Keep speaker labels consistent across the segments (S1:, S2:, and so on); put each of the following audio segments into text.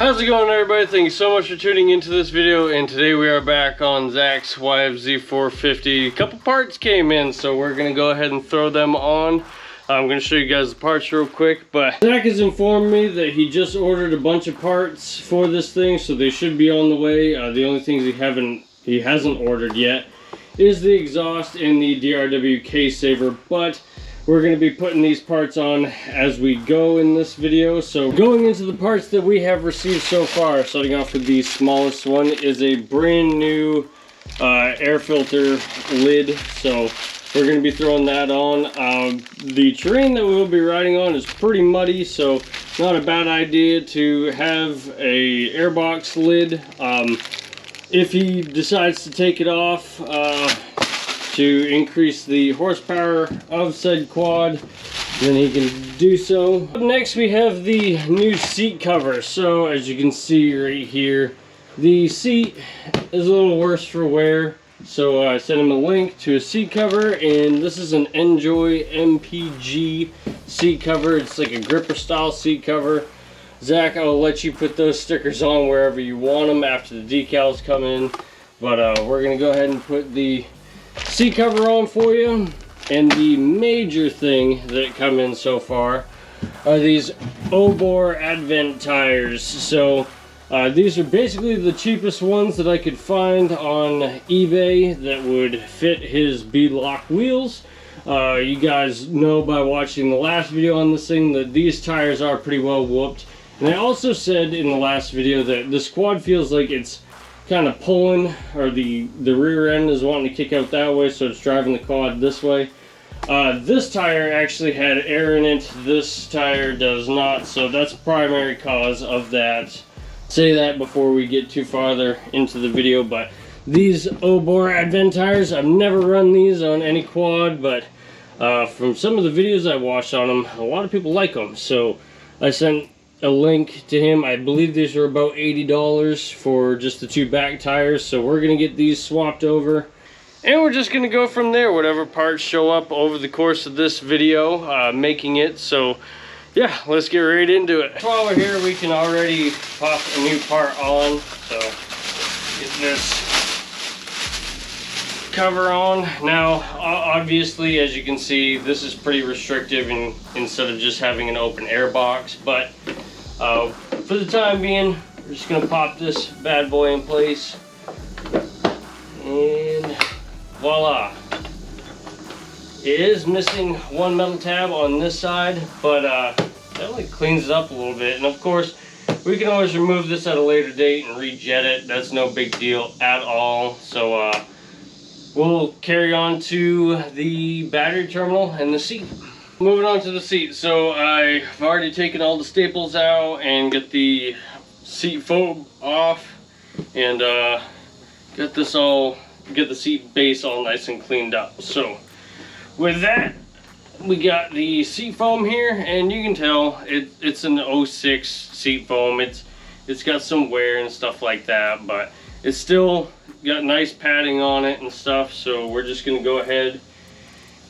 S1: How's it going, everybody? Thank you so much for tuning into this video, and today we are back on Zack's YFZ450. A couple parts came in, so we're going to go ahead and throw them on. I'm going to show you guys the parts real quick, but Zack has informed me that he just ordered a bunch of parts for this thing, so they should be on the way. The only things he hasn't ordered yet is the exhaust and the DRW case saver, but we're going to be putting these parts on as we go in this video. So going into the parts that we have received so far, starting off with the smallest one, is a brand new air filter lid. So we're going to be throwing that on. The terrain that we'll be riding on is pretty muddy, so not a bad idea to have a airbox lid. If he decides to take it off to increase the horsepower of said quad, then he can do so. Up next we have the new seat cover. So as you can see right here, the seat is a little worse for wear, so I sent him a link to a seat cover, and this is an Enjoy MPG seat cover. It's like a gripper style seat cover. Zack, I'll let you put those stickers on wherever you want them after the decals come in, but we're gonna go ahead and put the seat cover on for you. And the major thing that come in so far are these Obor Advent tires. So these are basically the cheapest ones that I could find on eBay that would fit his beadlock wheels. You guys know by watching the last video on this thing that these tires are pretty well whooped. And I also said in the last video that this quad feels like it's kind of pulling, or the rear end is wanting to kick out that way, so it's driving the quad this way. This tire actually had air in it. This tire does not, so that's a primary cause of that. Say that before we get too farther into the video, but these Obor Advent tires, I've never run these on any quad, but from some of the videos I watched on them, a lot of people like them, so I sent a link to him. I believe these are about $80 for just the two back tires, so we're gonna get these swapped over, and we're just gonna go from there, whatever parts show up over the course of this video making it. So yeah, let's get right into it. While we're here, we can already pop a new part on. So get this cover on. Now obviously, as you can see, this is pretty restrictive instead of just having an open air box, but for the time being, we're just gonna pop this bad boy in place, and voila. It is missing one metal tab on this side, but that only cleans it up a little bit. And of course, we can always remove this at a later date and rejet it. That's no big deal at all. So we'll carry on to the battery terminal and the seat. Moving on to the seat. So I've already taken all the staples out and get the seat foam off, and get the seat base all nice and cleaned up. So with that, we got the seat foam here, and you can tell it's an 06 seat foam. It's got some wear and stuff like that, but it's still got nice padding on it and stuff. So we're just gonna go ahead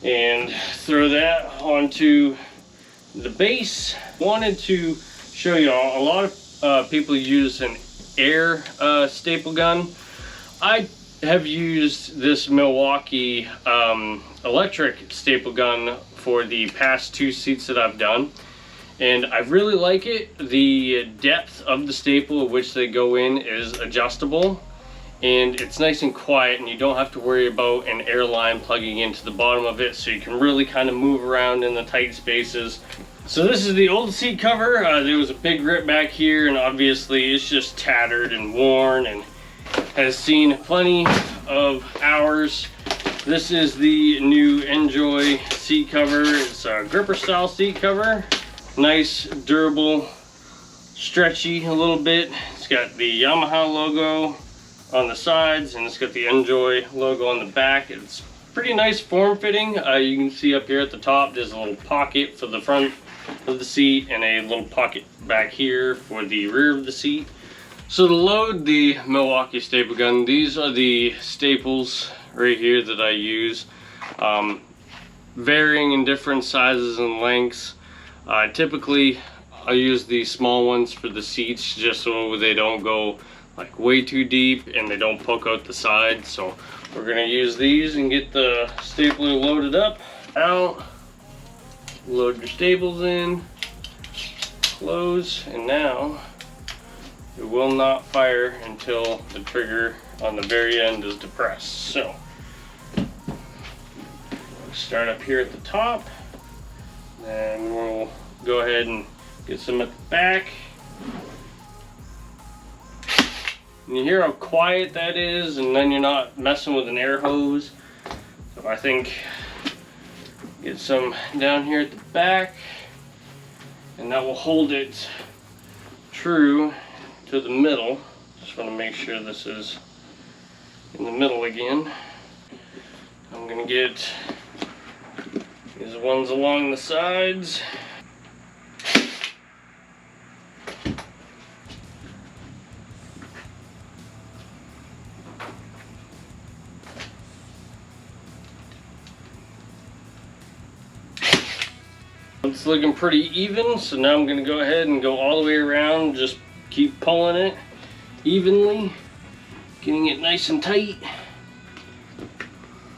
S1: and throw that onto the base. Wanted to show you all, a lot of people use an air staple gun. I have used this Milwaukee electric staple gun for the past two seats that I've done, and I really like it. The depth of the staple at which they go in is adjustable, and it's nice and quiet, and you don't have to worry about an air line plugging into the bottom of it, so you can really kind of move around in the tight spaces. So this is the old seat cover. There was a big rip back here, and obviously it's just tattered and worn and has seen plenty of hours. This is the new Enjoy seat cover. It's a gripper style seat cover. Nice, durable, stretchy a little bit. It's got the Yamaha logo on the sides, and it's got the Enjoy logo on the back. It's pretty nice form fitting. You can see up here at the top there's a little pocket for the front of the seat and a little pocket back here for the rear of the seat. So to load the Milwaukee staple gun, these are the staples right here that I use, varying in different sizes and lengths. Typically I use the small ones for the seats just so they don't go like way too deep and they don't poke out the sides. So we're gonna use these and get the stapler loaded up, out, load your staples in, close, and now it will not fire until the trigger on the very end is depressed. So start up here at the top, then we'll go ahead and get some at the back. And you hear how quiet that is, and then you're not messing with an air hose. So I think get some down here at the back, and that will hold it true to the middle. Just want to make sure this is in the middle again. I'm gonna get these ones along the sides. It's looking pretty even, so now I'm gonna go ahead and go all the way around, just keep pulling it evenly, getting it nice and tight.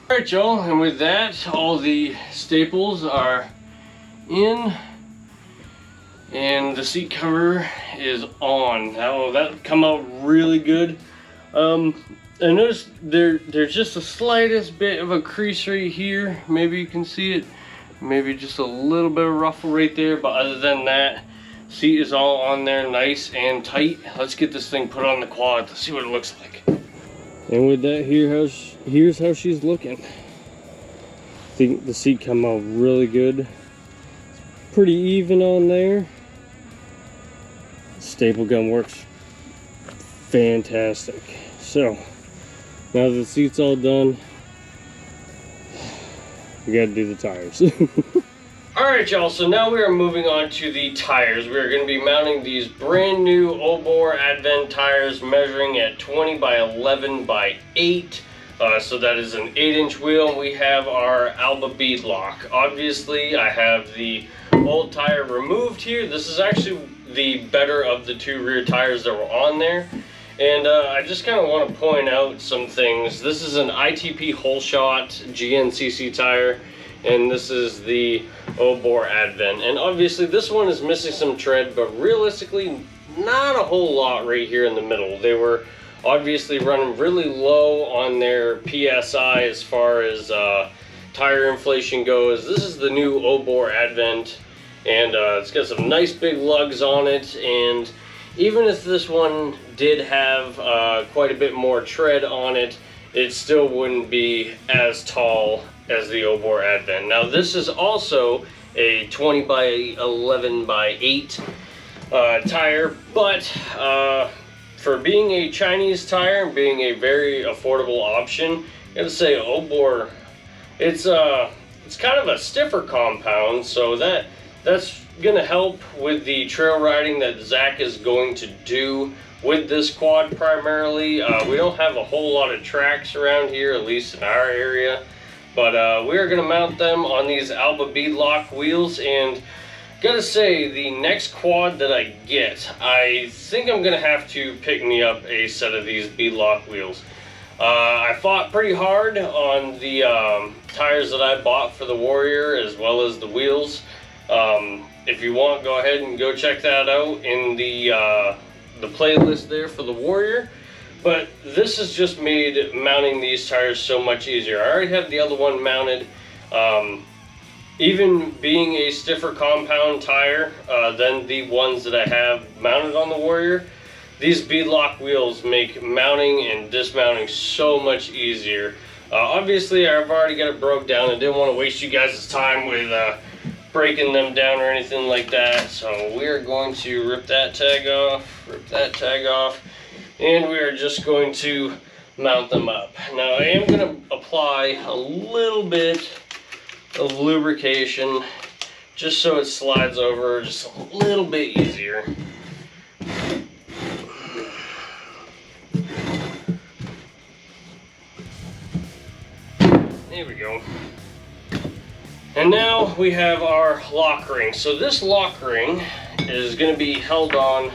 S1: Alright y'all, and with that, all the staples are in and the seat cover is on. Now that come out really good. I noticed there's just the slightest bit of a crease right here. Maybe you can see it. Maybe just a little bit of ruffle right there, but other than that, seat is all on there nice and tight. Let's get this thing put on the quad to see what it looks like. And with that, here's how she's looking. I think the seat come out really good. Pretty even on there. Staple gun works fantastic. So now that the seat's all done, we gotta do the tires. Alright y'all, so now we are moving on to the tires. We are going to be mounting these brand new Obor Advent tires measuring at 20 by 11 by 8. So that is an 8-inch wheel. We have our Alba bead lock. Obviously I have the old tire removed here. This is actually the better of the two rear tires that were on there. And I just kind of want to point out some things. This is an ITP whole shot GNCC tire, and this is the Obor Advent. And obviously this one is missing some tread, but realistically not a whole lot right here in the middle. They were obviously running really low on their PSI as far as tire inflation goes. This is the new Obor Advent, and it's got some nice big lugs on it, and even if this one did have quite a bit more tread on it, it still wouldn't be as tall as the Obor Advent. Now this is also a 20 by 11 by 8 tire, but for being a Chinese tire and being a very affordable option, I gotta say Obor, it's kind of a stiffer compound, so that's gonna help with the trail riding that Zack is going to do with this quad primarily. We don't have a whole lot of tracks around here, at least in our area, but we are gonna mount them on these Alba bead lock wheels. And gotta say, the next quad that I get, I think I'm gonna have to pick me up a set of these bead lock wheels. I fought pretty hard on the tires that I bought for the Warrior as well as the wheels. If you want, go ahead and go check that out in the playlist there for the Warrior. But this has just made mounting these tires so much easier. I already have the other one mounted. Even being a stiffer compound tire than the ones that I have mounted on the Warrior, these beadlock wheels make mounting and dismounting so much easier. Obviously I've already got it broke down. I didn't want to waste you guys' time with breaking them down or anything like that. So we are going to rip that tag off, and we are just going to mount them up. Now I am going to apply a little bit of lubrication just so it slides over just a little bit easier. There we go. And now we have our lock ring. So this lock ring is going to be held on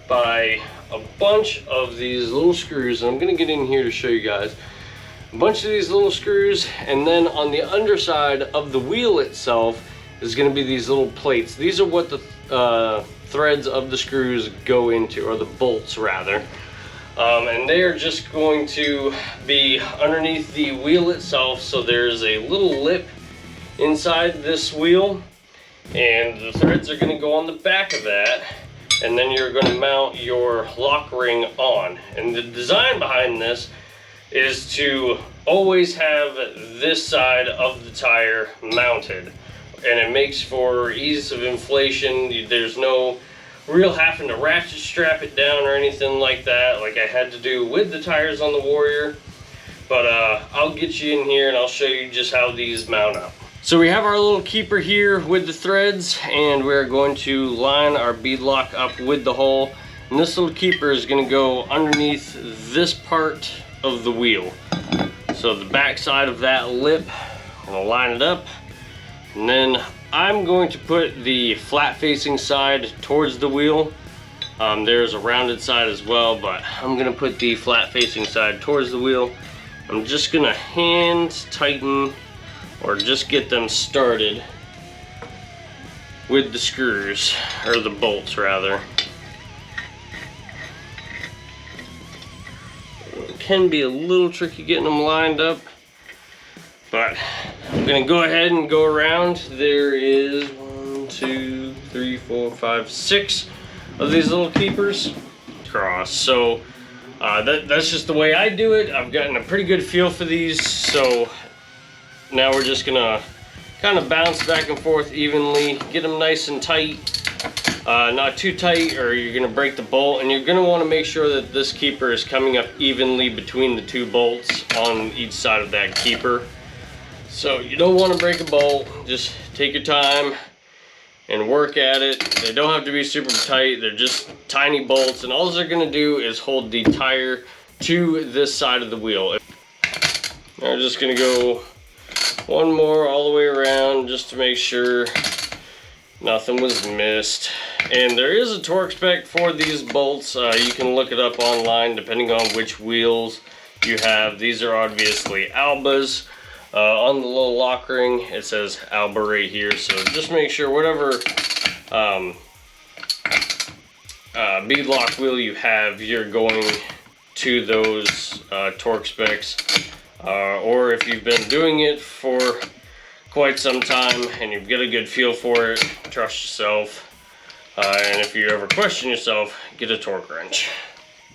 S1: by a bunch of these little screws, and I'm going to get in here to show you guys a bunch of these little screws. And then on the underside of the wheel itself is going to be these little plates. These are what the threads of the screws go into, or the bolts rather. And they are just going to be underneath the wheel itself. So there's a little lip inside this wheel, and the threads are going to go on the back of that, and then you're going to mount your lock ring on. And the design behind this is to always have this side of the tire mounted, and it makes for ease of inflation. There's no real having to ratchet strap it down or anything like that, like I had to do with the tires on the Warrior. But I'll get you in here and I'll show you just how these mount up. So we have our little keeper here with the threads, and we're going to line our bead lock up with the hole. And this little keeper is going to go underneath this part of the wheel. So the back side of that lip, I'm going to line it up, and then I'm going to put the flat facing side towards the wheel. There's a rounded side as well, but I'm going to put the flat facing side towards the wheel. I'm just going to hand tighten, or just get them started with the screws, or the bolts rather. It can be a little tricky getting them lined up, but I'm gonna go ahead and go around. There is 1, 2, 3, 4, 5, 6 of these little keepers across. So that's just the way I do it. I've gotten a pretty good feel for these, so now we're just gonna kind of bounce back and forth evenly, get them nice and tight, not too tight or you're gonna break the bolt. And you're gonna want to make sure that this keeper is coming up evenly between the two bolts on each side of that keeper. So you don't want to break a bolt. Just take your time and work at it. They don't have to be super tight. They're just tiny bolts, and all they're gonna do is hold the tire to this side of the wheel. We're just gonna go one more all the way around just to make sure nothing was missed. And there is a torque spec for these bolts. You can look it up online depending on which wheels you have. These are obviously Albas. On the little lock ring it says Alba right here, so just make sure whatever bead lock wheel you have, you're going to those torque specs. Or if you've been doing it for quite some time and you've got a good feel for it, trust yourself. And if you ever question yourself, get a torque wrench.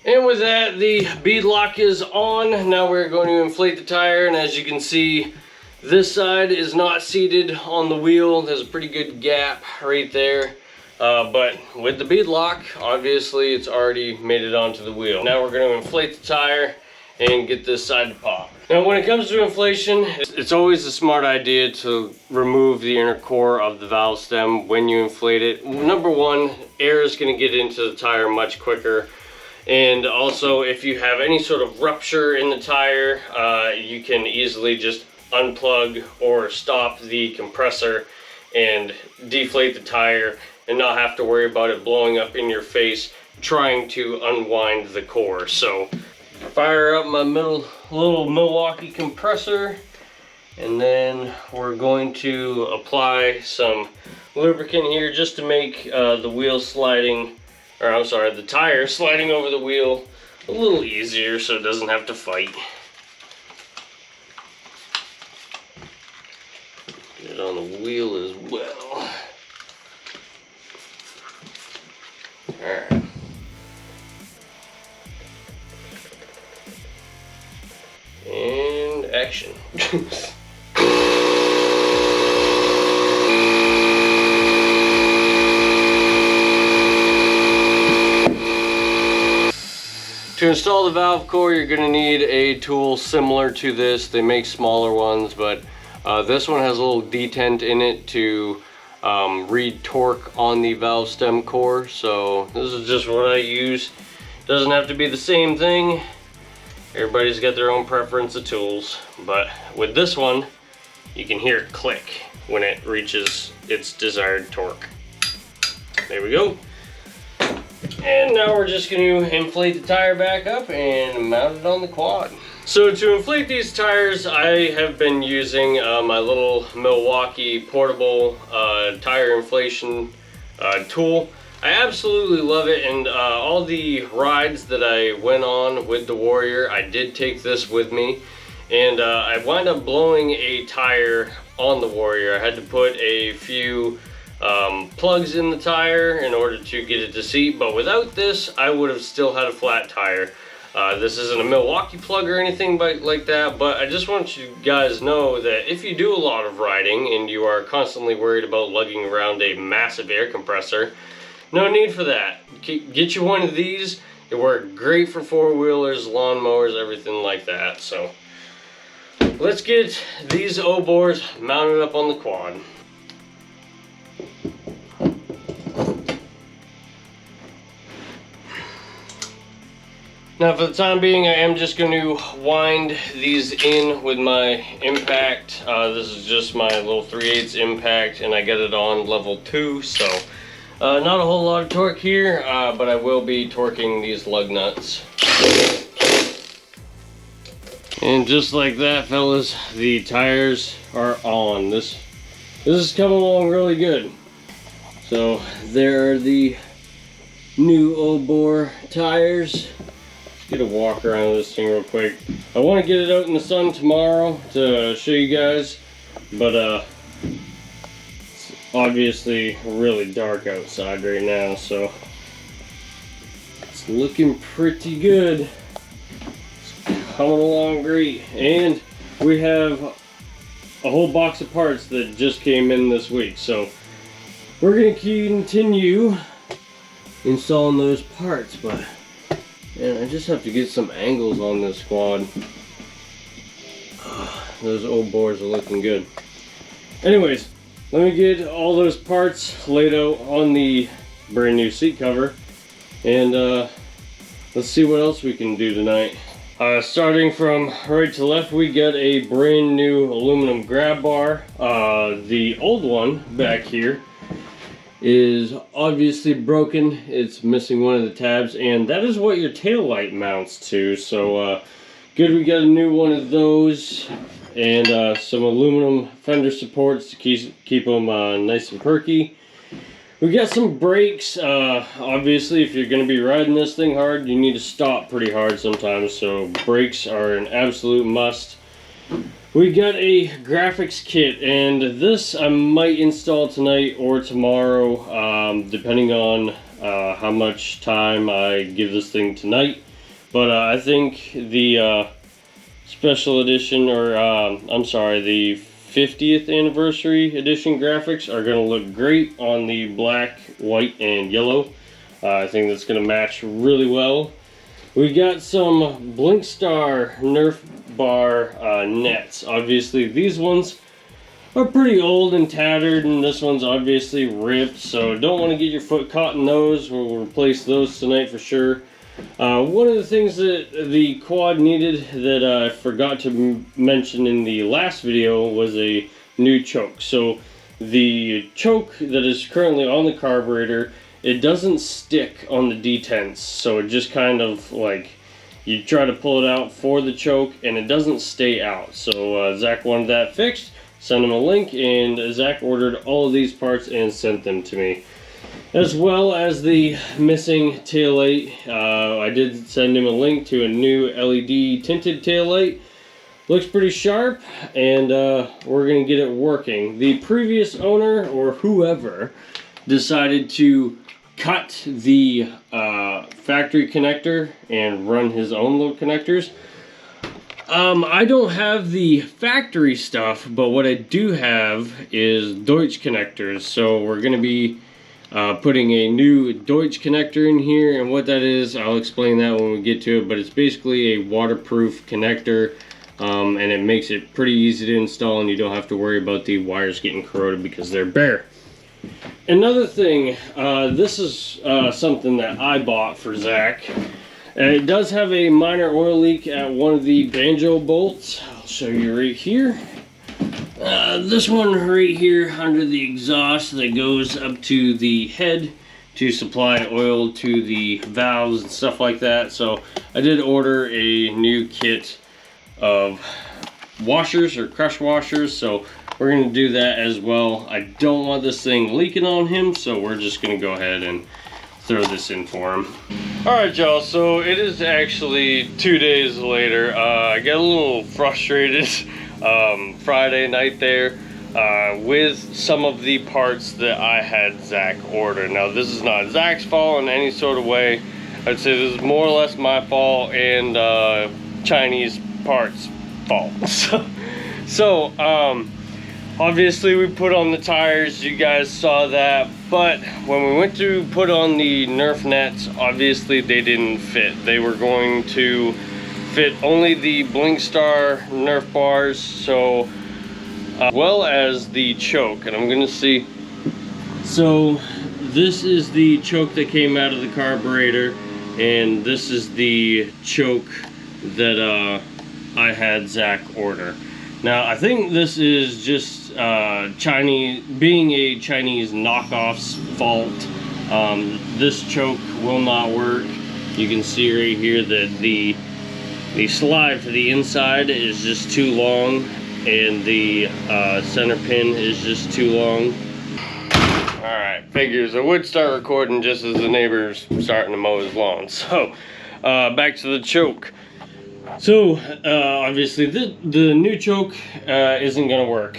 S1: And with that, the bead lock is on. Now we're going to inflate the tire, and as you can see, this side is not seated on the wheel. There's a pretty good gap right there. But with the bead lock, obviously it's already made it onto the wheel. Now we're going to inflate the tire and get this side to pop. Now when it comes to inflation, it's always a smart idea to remove the inner core of the valve stem when you inflate it. Number one, air is going to get into the tire much quicker. And also, if you have any sort of rupture in the tire, you can easily just unplug or stop the compressor and deflate the tire and not have to worry about it blowing up in your face trying to unwind the core. So fire up my little Milwaukee compressor, and then we're going to apply some lubricant here just to make the wheel sliding, or I'm sorry, the tire sliding over the wheel a little easier so it doesn't have to fight. Get it on the wheel as well. Alright. And action. To install the valve core, you're going to need a tool similar to this. They make smaller ones, but this one has a little detent in it to read torque on the valve stem core. So this is just what I use. Doesn't have to be the same thing. Everybody's got their own preference of tools, but with this one, you can hear it click when it reaches its desired torque. There we go. And now we're just going to inflate the tire back up and mount it on the quad. So to inflate these tires, I have been using my little Milwaukee portable tire inflation tool. I absolutely love it, and all the rides that I went on with the Warrior, I did take this with me, and I wound up blowing a tire on the Warrior. I had to put a few plugs in the tire in order to get it to seat, but without this I would have still had a flat tire. This isn't a Milwaukee plug or anything like that, but I just want you guys to know that if you do a lot of riding and you are constantly worried about lugging around a massive air compressor, no need for that. Get you one of these. It worked great for four-wheelers, lawnmowers, everything like that. So let's get these O-bores mounted up on the quad. Now for the time being, I am just going to wind these in with my impact. This is just my little 3/8 impact, and I got it on level 2, so not a whole lot of torque here, but I will be torquing these lug nuts. And just like that, fellas, the tires are on. This is coming along really good. So there are the new O-bore tires. Get a walk around this thing real quick. I want to get it out in the sun tomorrow to show you guys, but it's obviously really dark outside right now, so it's looking pretty good. It's coming along great, and we have a whole box of parts that just came in this week, so we're gonna continue installing those parts, but and I just have to get some angles on this quad. Those old bores are looking good. Anyways, let me get all those parts laid out on the brand new seat cover, and let's see what else we can do tonight. Starting from right to left, we got a brand new aluminum grab bar. The old one back here is obviously broken. It's missing one of the tabs, and that is what your tail light mounts to. So good, we got a new one of those, and some aluminum fender supports to keep them nice and perky. We got some brakes. Obviously, if you're going to be riding this thing hard, you need to stop pretty hard sometimes, so brakes are an absolute must. We got a graphics kit, and this I might install tonight or tomorrow, depending on how much time I give this thing tonight. But I think the special edition, or I'm sorry, the 50th anniversary edition graphics are going to look great on the black, white, and yellow. I think that's going to match really well. We got some Blinkstar Nerf bar nets. Obviously these ones are pretty old and tattered, and this one's obviously ripped, so don't want to get your foot caught in those. We'll replace those tonight for sure. One of the things that the quad needed that I forgot to mention in the last video was a new choke. So the choke that is currently on the carburetor, it doesn't stick on the detents, so it just kind of like, you try to pull it out for the choke and it doesn't stay out. So Zach wanted that fixed, sent him a link, and Zach ordered all of these parts and sent them to me. As well as the missing taillight. I did send him a link to a new LED tinted taillight. Looks pretty sharp, and we're going to get it working. The previous owner, or whoever, decided to cut the factory connector and run his own little connectors. I don't have the factory stuff, but what I do have is Deutsch connectors. So we're going to be putting a new Deutsch connector in here, and what that is, I'll explain that when we get to it, but it's basically a waterproof connector, and it makes it pretty easy to install, and you don't have to worry about the wires getting corroded because they're bare. Another thing, this is something that I bought for Zach. It does have a minor oil leak at one of the banjo bolts. I'll show you right here. This one right here under the exhaust that goes up to the head to supply oil to the valves and stuff like that. So I did order a new kit of washers or crush washers, so we're going to do that as well. I don't want this thing leaking on him, so we're just going to go ahead and throw this in for him. Alright y'all, so it is actually 2 days later. I got a little frustrated Friday night there with some of the parts that I had Zack order. Now this is not Zack's fault in any sort of way. I'd say this is more or less my fault and Chinese parts fault. So obviously we put on the tires, you guys saw that, but when we went to put on the Nerf nets, obviously they didn't fit. They were going to fit only the Blinkstar Nerf bars, so well as the choke. And I'm gonna see, so this is the choke that came out of the carburetor, and this is the choke that I had Zack order. Now I think this is just Chinese, being a Chinese knockoff's fault. This choke will not work. You can see right here that the slide for the inside is just too long, and the center pin is just too long. Alright, figures. I would start recording just as the neighbor's starting to mow his lawn. So back to the choke. So obviously the new choke isn't gonna work.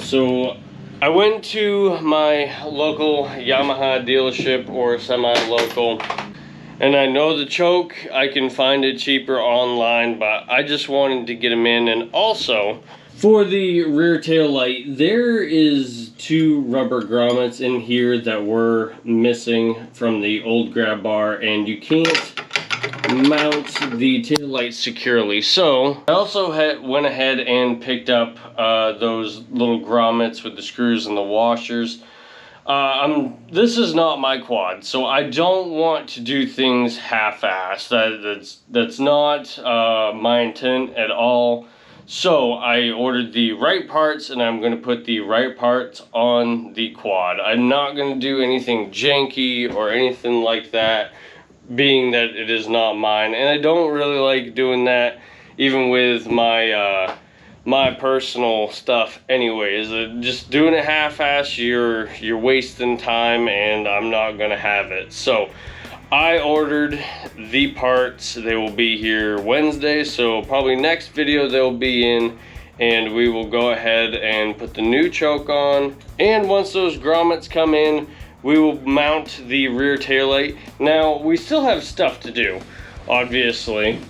S1: So I went to my local Yamaha dealership, or semi-local, and I know the choke, I can find it cheaper online, but I just wanted to get them in. And also for the rear tail light, there is 2 rubber grommets in here that were missing from the old grab bar, and you can't mount the tail light securely. So I also went ahead and picked up those little grommets with the screws and the washers. This is not my quad, so I don't want to do things half-assed. That's not my intent at all. So I ordered the right parts, and I'm going to put the right parts on the quad. I'm not going to do anything janky or anything like that, being that it is not mine, and I don't really like doing that even with my my personal stuff anyways. Just doing it half-ass, you're wasting time, and I'm not gonna have it. So I ordered the parts. They will be here Wednesday, so probably next video they'll be in, and we will go ahead and put the new choke on. And once those grommets come in, we will mount the rear taillight. Now, we still have stuff to do, obviously.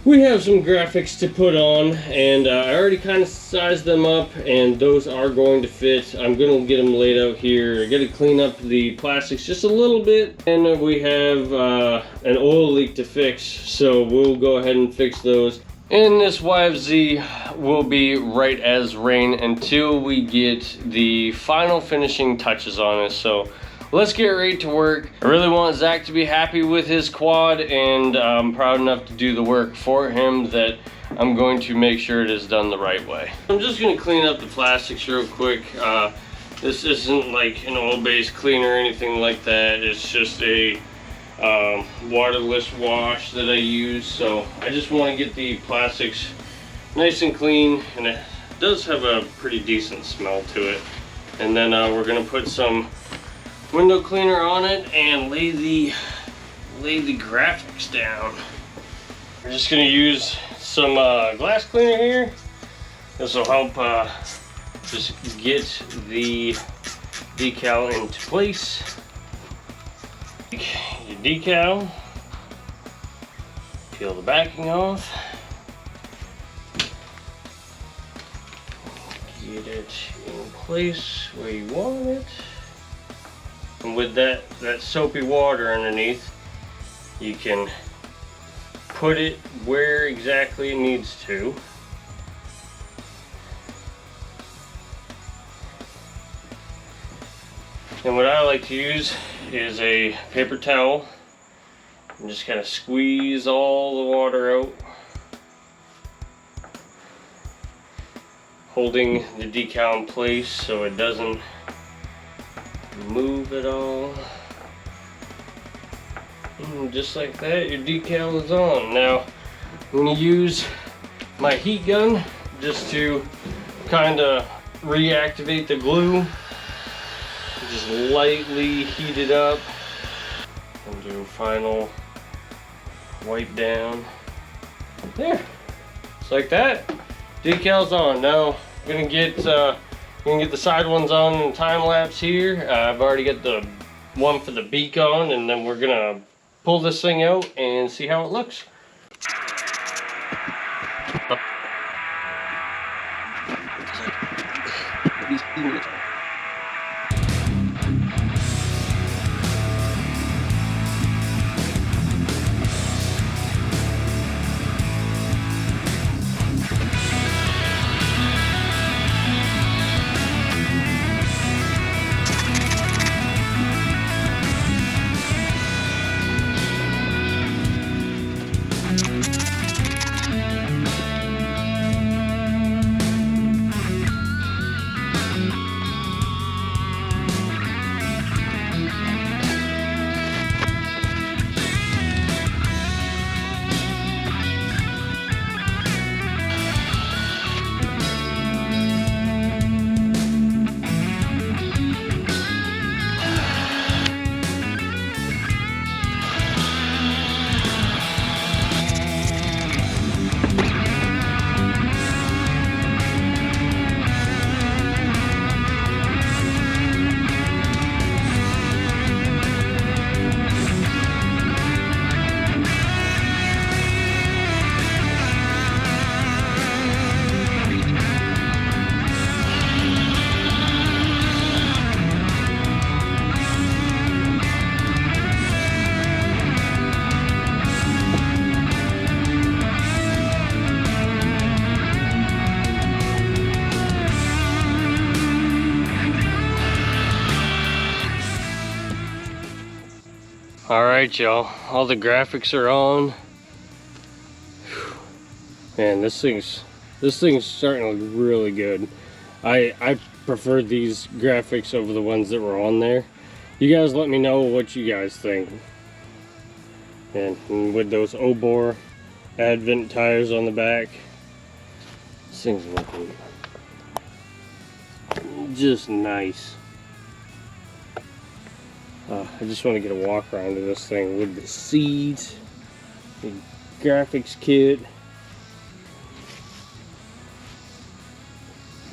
S1: We have some graphics to put on, and I already kind of sized them up, and those are going to fit. I'm going to get them laid out here. I got to clean up the plastics just a little bit, and we have an oil leak to fix, so we'll go ahead and fix those. And this YFZ will be right as rain until we get the final finishing touches on it. So let's get ready to work. I really want Zack to be happy with his quad, and I'm proud enough to do the work for him that I'm going to make sure it is done the right way. I'm just going to clean up the plastics real quick. This isn't like an oil-based cleaner or anything like that. It's just a waterless wash that I use. So I just want to get the plastics nice and clean, and it does have a pretty decent smell to it. And then we're going to put some window cleaner on it and lay the graphics down. We're just going to use some glass cleaner here. This will help just get the decal into place. Your decal, peel the backing off, get it in place where you want it, and with that soapy water underneath, you can put it where exactly it needs to. And what I like to use is a paper towel and just kind of squeeze all the water out, holding the decal in place so it doesn't move at all. And just like that, your decal is on. Now, I'm gonna use my heat gun just to kind of reactivate the glue. Just lightly heat it up and do a final wipe down. There, just like that. Decal's on. Now I'm gonna get the side ones on in time lapse here. I've already got the one for the beak on, and then we're gonna pull this thing out and see how it looks. Alright y'all, all the graphics are on. Man, this thing's starting to look really good. I prefer these graphics over the ones that were on there. You guys let me know what you guys think. And with those Obor Advent tires on the back, this thing's looking just nice. I just want to get a walk around to this thing with the seats, the graphics kit,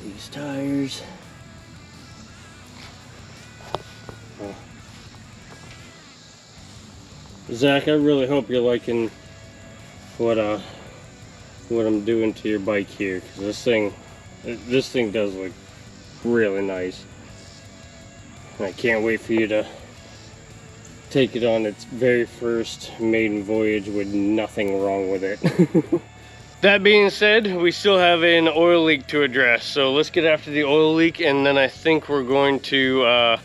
S1: these tires. Zach, I really hope you're liking what I'm doing to your bike here, because this thing does look really nice. And I can't wait for you to take it on its very first maiden voyage with nothing wrong with it. That being said, we still have an oil leak to address, so let's get after the oil leak, and then I think we're going to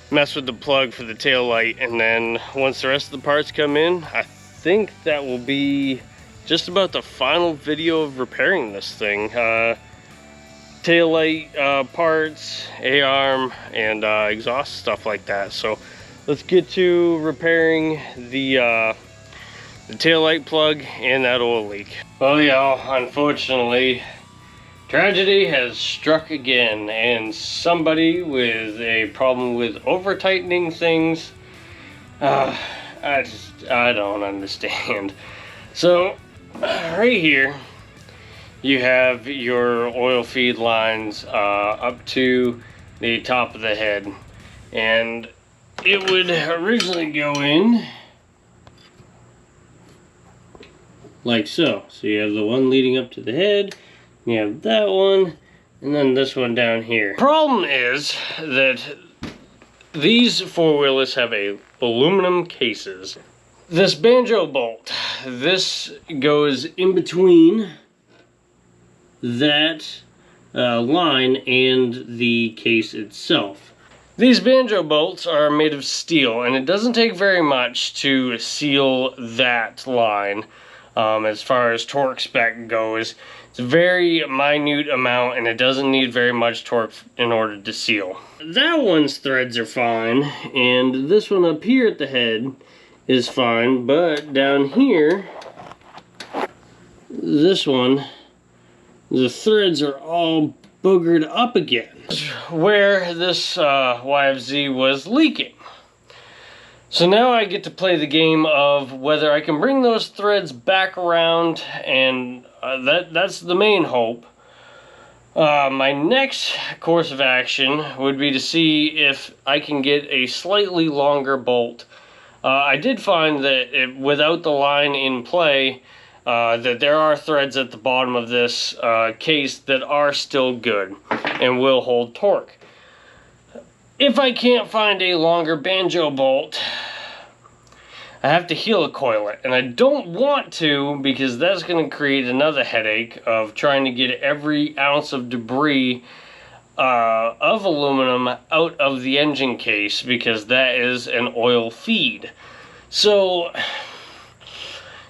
S1: mess with the plug for the tail light, and then once the rest of the parts come in, I think that will be just about the final video of repairing this thing. Tail light parts, A-arm, and exhaust stuff like that. So let's get to repairing the tail light plug and that oil leak. Well, y'all, unfortunately, tragedy has struck again, and somebody with a problem with over tightening things. I don't understand. So right here you have your oil feed lines up to the top of the head, and it would originally go in like so. So you have the one leading up to the head, you have that one, and then this one down here. Problem is that these four-wheelers have aluminum cases. This banjo bolt, this goes in between that line and the case itself. These banjo bolts are made of steel, and it doesn't take very much to seal that line. As far as torque spec goes, it's a very minute amount, and it doesn't need very much torque in order to seal. That one's threads are fine, and this one up here at the head is fine, but down here, this one, the threads are all boogered up again, where this YFZ was leaking. So now I get to play the game of whether I can bring those threads back around, and that's the main hope. My next course of action would be to see if I can get a slightly longer bolt. I did find that without the line in play, that there are threads at the bottom of this case that are still good and will hold torque. If I can't find a longer banjo bolt, I have to helicoil it, and I don't want to, because that's going to create another headache of trying to get every ounce of debris of aluminum out of the engine case, because that is an oil feed. So,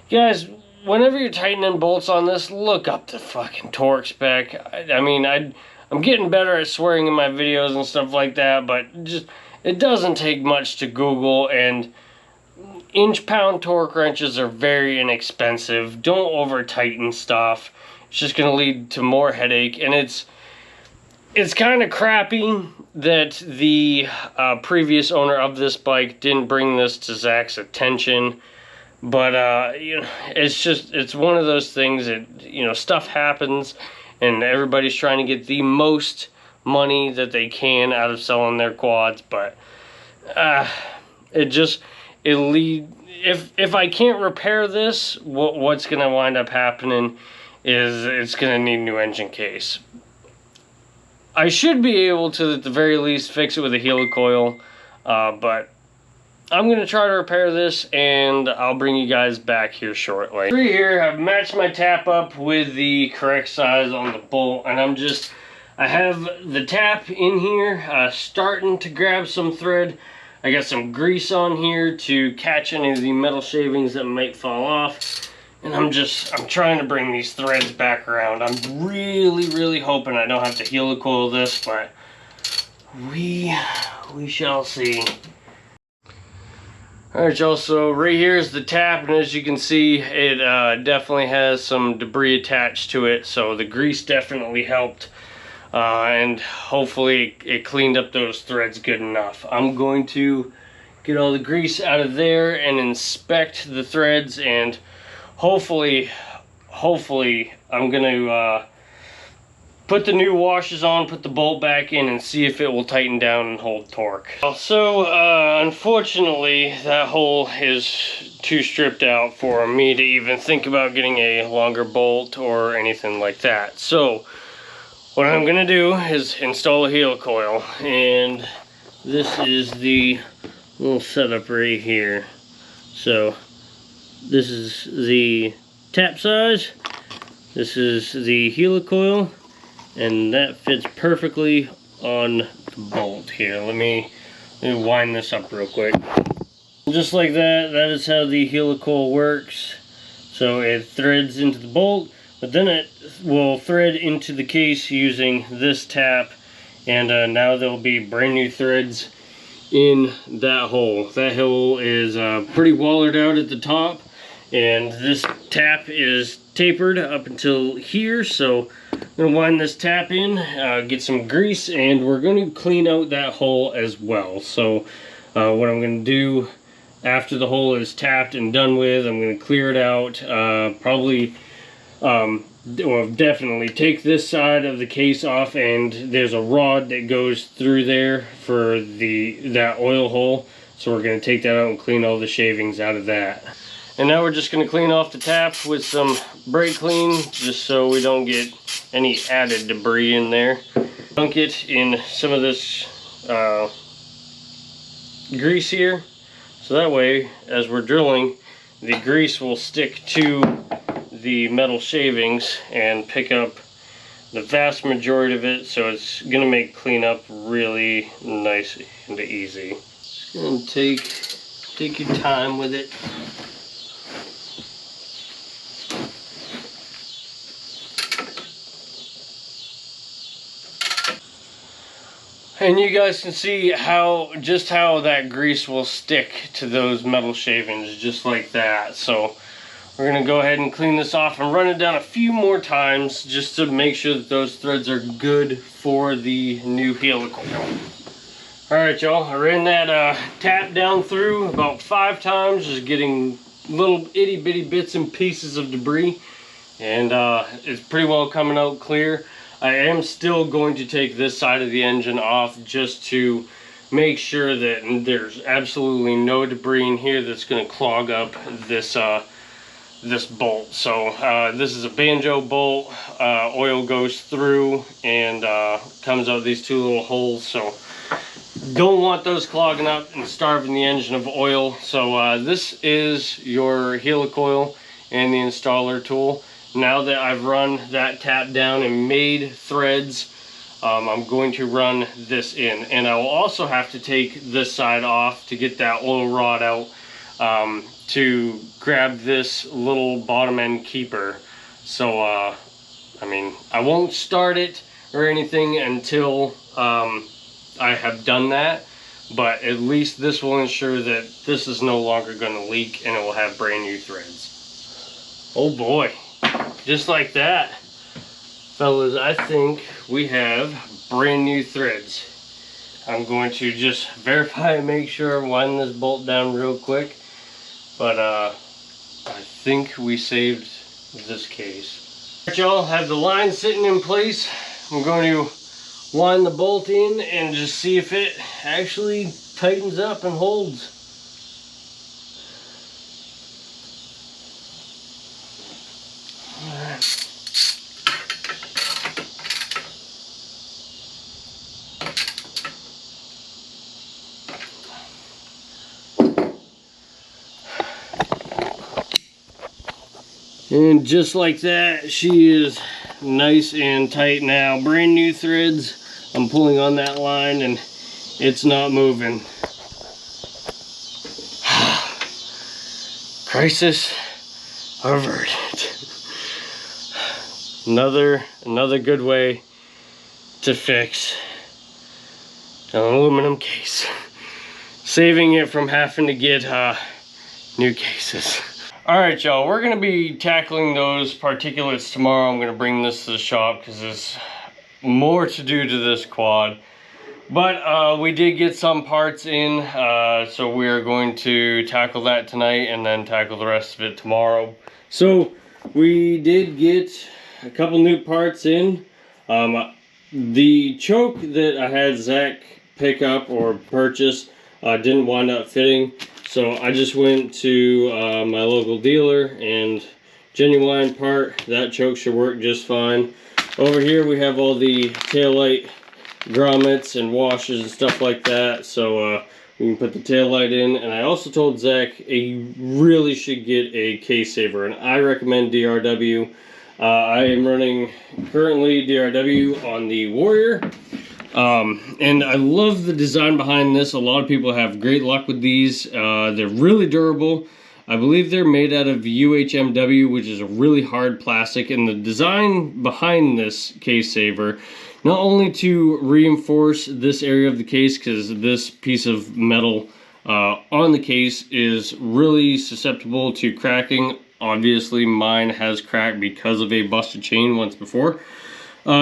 S1: guys, whenever you're tightening bolts on this, look up the fucking torque spec. I mean, I'm getting better at swearing in my videos and stuff like that, but just it doesn't take much to Google, and inch-pound torque wrenches are very inexpensive. Don't over-tighten stuff. It's just going to lead to more headache, and it's kind of crappy that the previous owner of this bike didn't bring this to Zack's attention. But, you know, it's one of those things that, you know, stuff happens, and everybody's trying to get the most money that they can out of selling their quads. But, if I can't repair this, what's going to wind up happening is it's going to need a new engine case. I should be able to, at the very least, fix it with a helicoil, but I'm going to try to repair this, and I'll bring you guys back here shortly. Through here, I've matched my tap up with the correct size on the bolt, and I have the tap in here, starting to grab some thread. I got some grease on here to catch any of the metal shavings that might fall off. And I'm trying to bring these threads back around. I'm really hoping I don't have to helicoil this, but we shall see. Alright, y'all, so right here is the tap, and as you can see, it definitely has some debris attached to it, so the grease definitely helped. And hopefully it cleaned up those threads good enough. I'm going to get all the grease out of there and inspect the threads, and hopefully I'm going to put the new washers on, put the bolt back in, and see if it will tighten down and hold torque. So unfortunately, that hole is too stripped out for me to even think about getting a longer bolt or anything like that. So what I'm going to do is install a helicoil, and this is the little setup right here. So this is the tap size, this is the helicoil, and that fits perfectly on the bolt here. Let me wind this up real quick. Just like that, that is how the helicoil works. So it threads into the bolt, but then it will thread into the case using this tap, and now there'll be brand new threads in that hole. That hole is pretty wallered out at the top, and this tap is tapered up until here, so I'm going to wind this tap in, get some grease, and we're going to clean out that hole as well. So what I'm going to do after the hole is tapped and done with, I'm going to clear it out, well, definitely take this side of the case off, and there's a rod that goes through there for that oil hole, so we're going to take that out and clean all the shavings out of that. And now we're just going to clean off the tap with some brake clean, just so we don't get any added debris in there. Dunk it in some of this grease here, so that way as we're drilling, the grease will stick to the metal shavings and pick up the vast majority of it, so it's going to make cleanup really nice and easy. Just going to take your time with it. And you guys can see just how that grease will stick to those metal shavings, just like that. So we're gonna go ahead and clean this off and run it down a few more times just to make sure that those threads are good for the new helical. Alright y'all, I ran that tap down through about 5 times, just getting little itty bitty bits and pieces of debris, and it's pretty well coming out clear. I am still going to take this side of the engine off just to make sure that there's absolutely no debris in here that's going to clog up this this bolt. So this is a banjo bolt. Oil goes through and comes out these 2 little holes, so don't want those clogging up and starving the engine of oil. So this is your helicoil and the installer tool. Now that I've run that tap down and made threads, I'm going to run this in, and I will also have to take this side off to get that oil rod out, to grab this little bottom end keeper. So I mean, I won't start it or anything until I have done that, but at least this will ensure that this is no longer going to leak and it will have brand new threads. Oh boy, just like that, fellas, I think we have brand new threads. I'm going to just verify and make sure, wind this bolt down real quick, but I think we saved this case. Alright y'all, have the line sitting in place. I'm going to wind the bolt in and just see if it actually tightens up and holds. And just like that, she is nice and tight now. Brand new threads. I'm pulling on that line and it's not moving. Crisis averted. Another good way to fix an aluminum case. Saving it from having to get new cases. Alright y'all, we're going to be tackling those particulates tomorrow. I'm going to bring this to the shop because there's more to do to this quad. But we did get some parts in, so we are going to tackle that tonight and then tackle the rest of it tomorrow. So we did get a couple new parts in. The choke that I had Zach pick up or purchase didn't wind up fitting. So I just went to my local dealer and genuine part. That choke should work just fine. Over here we have all the taillight grommets and washers and stuff like that. So we can put the taillight in. And I also told Zach he really should get a case saver. And I recommend DRW. I am running currently DRW on the Warrior. And I love the design behind this. A lot of people have great luck with these. They're really durable. I believe they're made out of UHMW, which is a really hard plastic. And the design behind this case saver, not only to reinforce this area of the case, because this piece of metal on the case is really susceptible to cracking. Obviously mine has cracked because of a busted chain once before.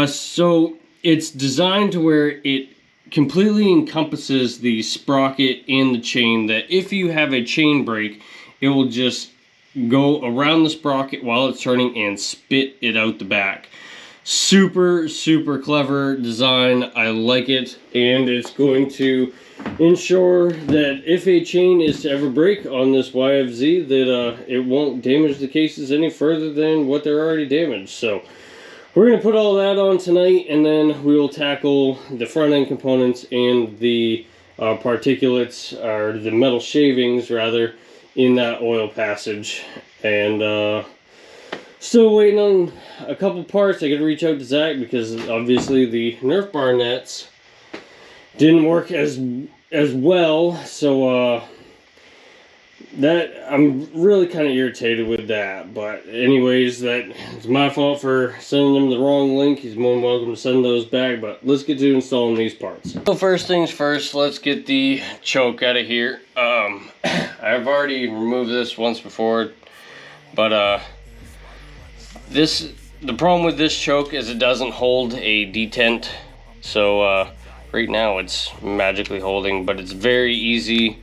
S1: So it's designed to where it completely encompasses the sprocket and the chain, that if you have a chain break, it will just go around the sprocket while it's turning and spit it out the back. Super, super clever design. I like it, and it's going to ensure that if a chain is to ever break on this YFZ, that it won't damage the cases any further than what they're already damaged. So we're going to put all that on tonight, and then we will tackle the front end components and the particulates, or the metal shavings rather, in that oil passage. And still waiting on a couple parts. I got to reach out to Zach because obviously the Nerf bar nets didn't work as well. So I'm really kind of irritated with that. But anyways, it's my fault for sending him the wrong link. He's more than welcome to send those back. But let's get to installing these parts. So first things first, let's get the choke out of here. I've already removed this once before, but the problem with this choke is it doesn't hold a detent. So right now it's magically holding, but it's very easy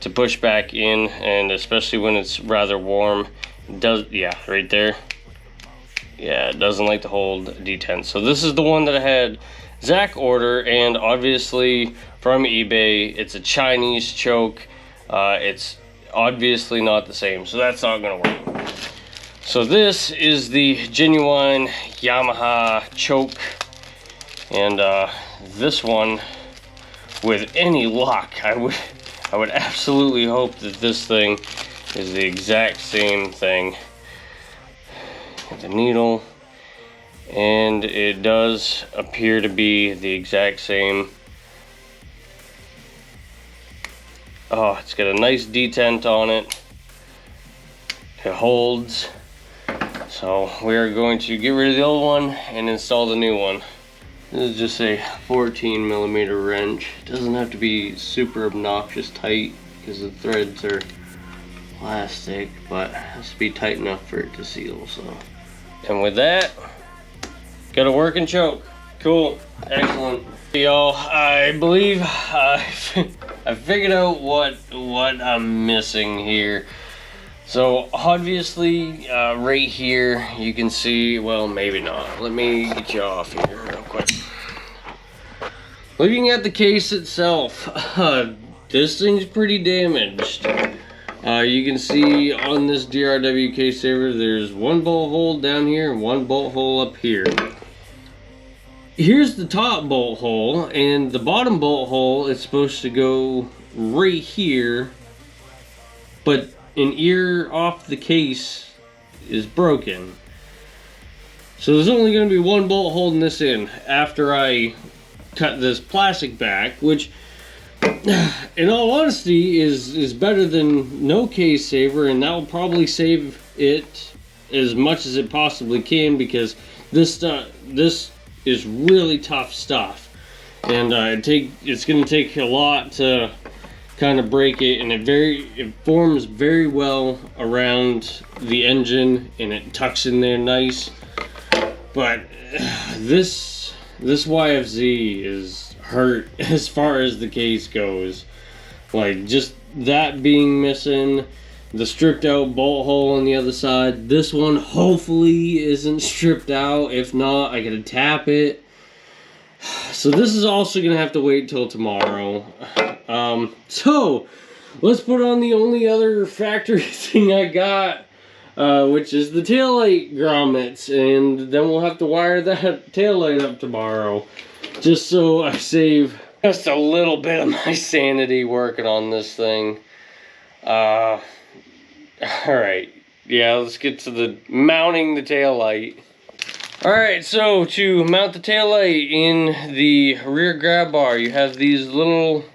S1: to push back in, and especially when it's rather warm. It does, yeah, right there. Yeah, it doesn't like to hold detent. So this is the one that I had Zack order, and obviously from eBay, it's a Chinese choke. It's obviously not the same, so that's not gonna work. So this is the genuine Yamaha choke, and this one, with any luck, I would absolutely hope that this thing is the exact same thing. The needle, and it does appear to be the exact same. Oh, it's got a nice detent on it. It holds. So we are going to get rid of the old one and install the new one. This is just a 14mm wrench. It doesn't have to be super obnoxious tight because the threads are plastic, but it has to be tight enough for it to seal. So, and with that, got a working choke. Cool, excellent. Y'all, I believe I figured out what I'm missing here. So obviously, right here you can see, well, maybe not. Let me get you off here real quick. Looking at the case itself, this thing's pretty damaged. You can see on this DRW case saver, there's one bolt hole down here and one bolt hole up here. Here's the top bolt hole, and the bottom bolt hole is supposed to go right here, but an ear off the case is broken. So there's only going to be one bolt holding this in after I cut this plastic back, which in all honesty is better than no case saver, and that will probably save it as much as it possibly can, because this is really tough stuff, and it's going to take a lot to kind of break it, and it forms very well around the engine, and it tucks in there nice. But this YFZ is hurt as far as the case goes. Like, just that being missing, the stripped out bolt hole on the other side. This one hopefully isn't stripped out. If not, I gotta tap it. So this is also gonna have to wait till tomorrow. So let's put on the only other factory thing I got, which is the taillight grommets, and then we'll have to wire that taillight up tomorrow, just so I save just a little bit of my sanity working on this thing. Alright, yeah, let's get to the mounting the taillight. Alright, so to mount the taillight in the rear grab bar, you have these little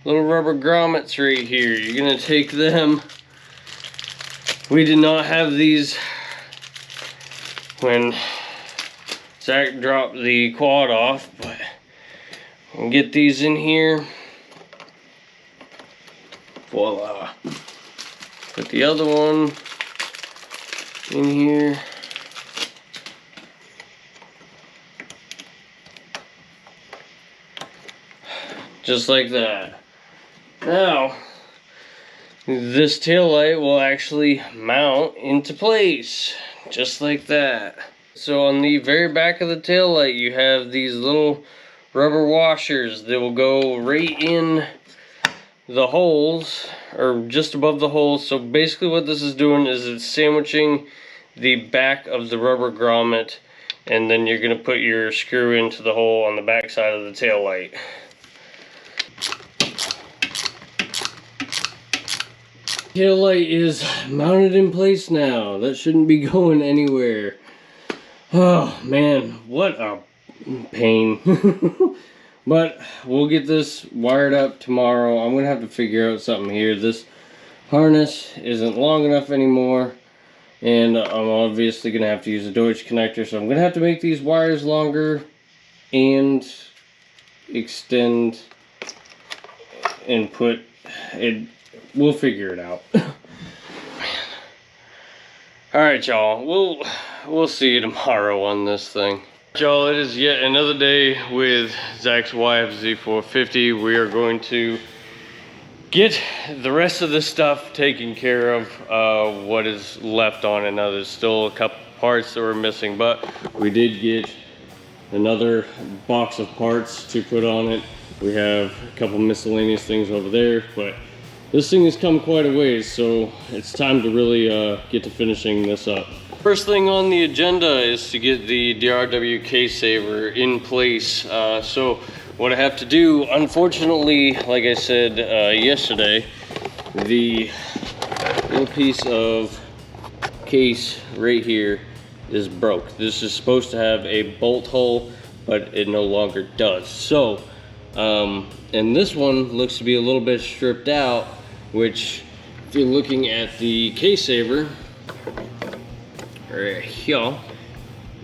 S1: rubber grommets right here. You're gonna take them. We did not have these when Zack dropped the quad off, but we'll get these in here. Voila. Put the other one in here. Just like that. Now, this taillight will actually mount into place, just like that. So on the very back of the taillight, you have these little rubber washers that will go right in the holes, or just above the holes. So basically what this is doing is it's sandwiching the back of the rubber grommet, and then you're going to put your screw into the hole on the back side of the taillight. Taillight is mounted in place now. That shouldn't be going anywhere. Oh man, what a pain. But we'll get this wired up tomorrow. I'm gonna have to figure out something here. This harness isn't long enough anymore, and I'm obviously going to have to use a Deutsch connector, so I'm going to have to make these wires longer and extend and put it. We'll figure it out. Alright, y'all, we'll see you tomorrow on this thing. Y'all, it is yet another day with Zack's YFZ450. We are going to get the rest of the stuff taken care of, what is left on it. Now there's still a couple parts that we're missing, but we did get another box of parts to put on it. We have a couple miscellaneous things over there, but this thing has come quite a ways, so it's time to really get to finishing this up. First thing on the agenda is to get the DRW case saver in place. So what I have to do, unfortunately, like I said yesterday, the little piece of case right here is broke. This is supposed to have a bolt hole, but it no longer does. So, and this one looks to be a little bit stripped out, which if you're looking at the case saver, right here,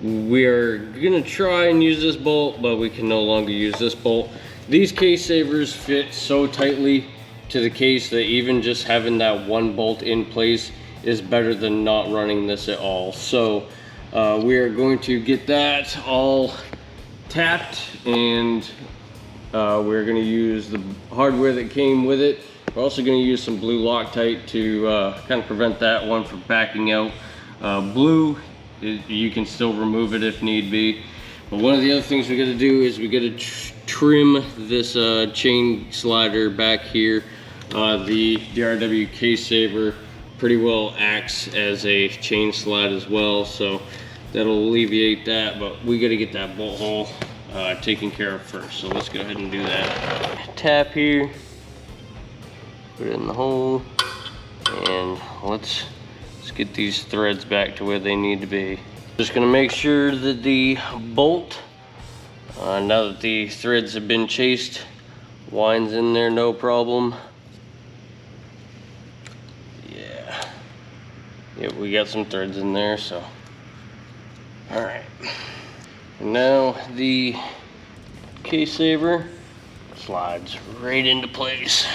S1: we're gonna try and use this bolt, but we can no longer use this bolt. These case savers fit so tightly to the case that even just having that one bolt in place is better than not running this at all. So we are going to get that all tapped, and we're going to use the hardware that came with it. We're also going to use some blue Loctite to kind of prevent that one from backing out. Blue, you can still remove it if need be. But one of the other things we got to do is we got to trim this chain slider back here. The DRW case saver pretty well acts as a chain slide as well, so that'll alleviate that, but we got to get that bolt hole taken care of first. So let's go ahead and do that. Tap here, put it in the hole, and let's get these threads back to where they need to be. Just gonna make sure that the bolt, now that the threads have been chased, winds in there no problem. Yeah, we got some threads in there, so. All right. And now the case saver slides right into place.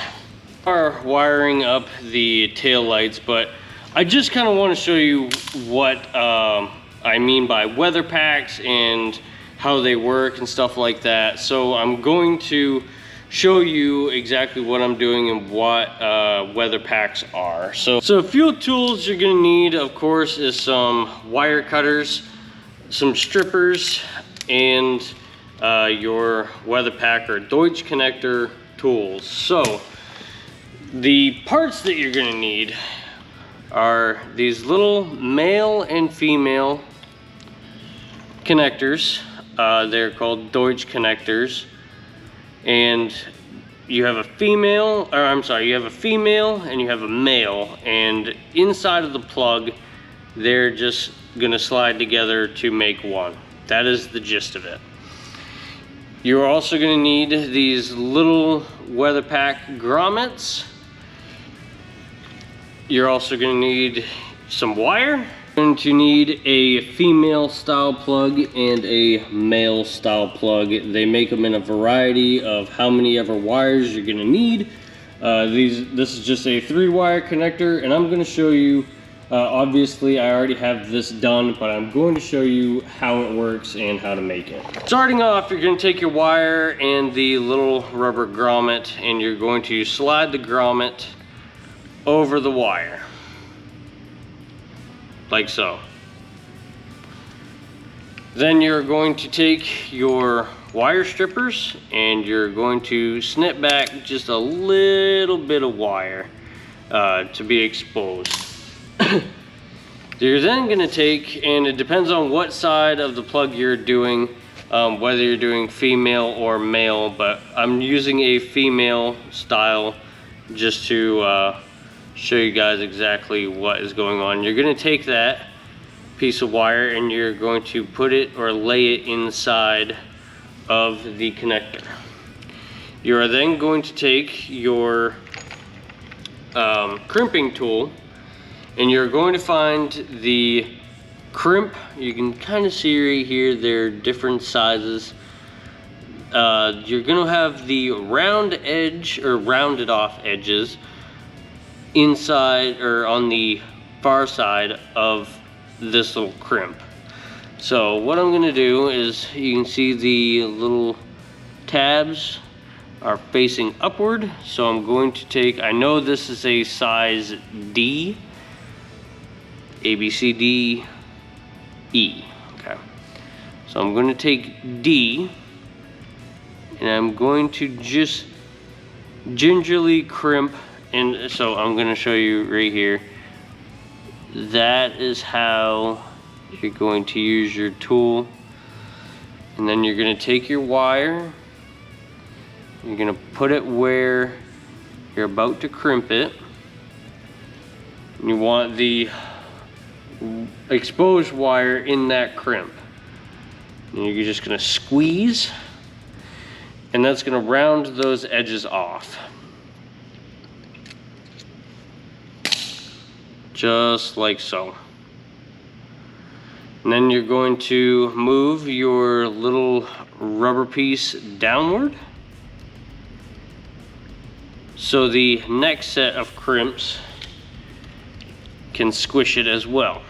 S1: Are wiring up the tail lights, but I just kind of want to show you what I mean by weather packs and how they work and stuff like that. So I'm going to show you exactly what I'm doing and what weather packs are. So fuel tools you're gonna need, of course, is some wire cutters, some strippers, and your weather pack or Deutsch connector tools. So the parts that you're gonna need are these little male and female connectors. They're called Deutsch connectors. And you have a female, or I'm sorry, you have a female and you have a male, and inside of the plug they're just gonna slide together to make one. That is the gist of it. You're also gonna need these little weather pack grommets. You're also gonna need some wire. You're going to need a female style plug and a male style plug. They make them in a variety of how many ever wires you're gonna need. This is just a 3-wire connector, and I'm gonna show you, obviously I already have this done, but I'm going to show you how it works and how to make it. Starting off, you're gonna take your wire and the little rubber grommet, and you're going to slide the grommet over the wire. Like so. Then you're going to take your wire strippers and you're going to snip back just a little bit of wire to be exposed. You're then going to take, and it depends on what side of the plug you're doing, whether you're doing female or male, but I'm using a female style just to show you guys exactly what is going on. You're going to take that piece of wire and you're going to put it or lay it inside of the connector. You are then going to take your crimping tool, and you're going to find the crimp. You can kind of see right here, they're different sizes. You're gonna have the round edge or rounded off edges inside or on the far side of this little crimp. So what I'm gonna do is, you can see the little tabs are facing upward, so I'm going to take, I know this is a size D, A, B, C, D, E, okay. So I'm going to take D, and I'm going to just gingerly crimp, and so I'm going to show you right here. That is how you're going to use your tool. And then you're going to take your wire, you're going to put it where you're about to crimp it. And you want the exposed wire in that crimp. And you're just going to squeeze, and that's going to round those edges off. Just like so. And then you're going to move your little rubber piece downward, so the next set of crimps can squish it as well,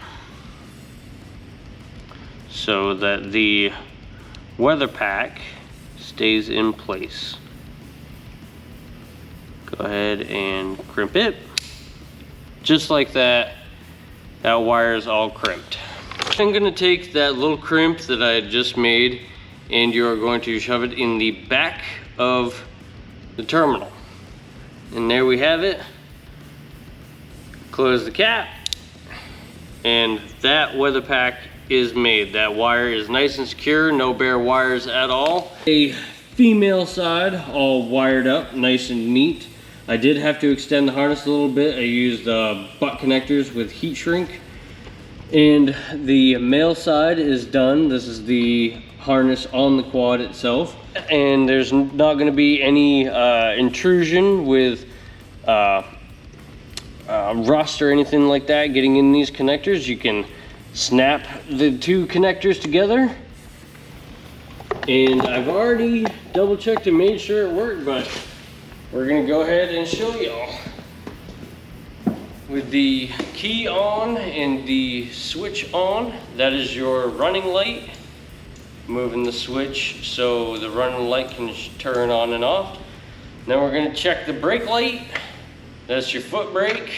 S1: so that the weather pack stays in place. Go ahead and crimp it. Just like that, that wire is all crimped. I'm gonna take that little crimp that I had just made, and you are going to shove it in the back of the terminal. And there we have it. Close the cap, and that weather pack is made. That wire is nice and secure, no bare wires at all. A female side all wired up nice and neat. I did have to extend the harness a little bit. I used butt connectors with heat shrink. And the male side is done. This is the harness on the quad itself. And there's not gonna be any intrusion with rust or anything like that getting in these connectors. You can snap the two connectors together. And I've already double checked and made sure it worked, but we're gonna go ahead and show y'all. With the key on and the switch on, that is your running light. Moving the switch so the running light can turn on and off. Then we're gonna check the brake light. That's your foot brake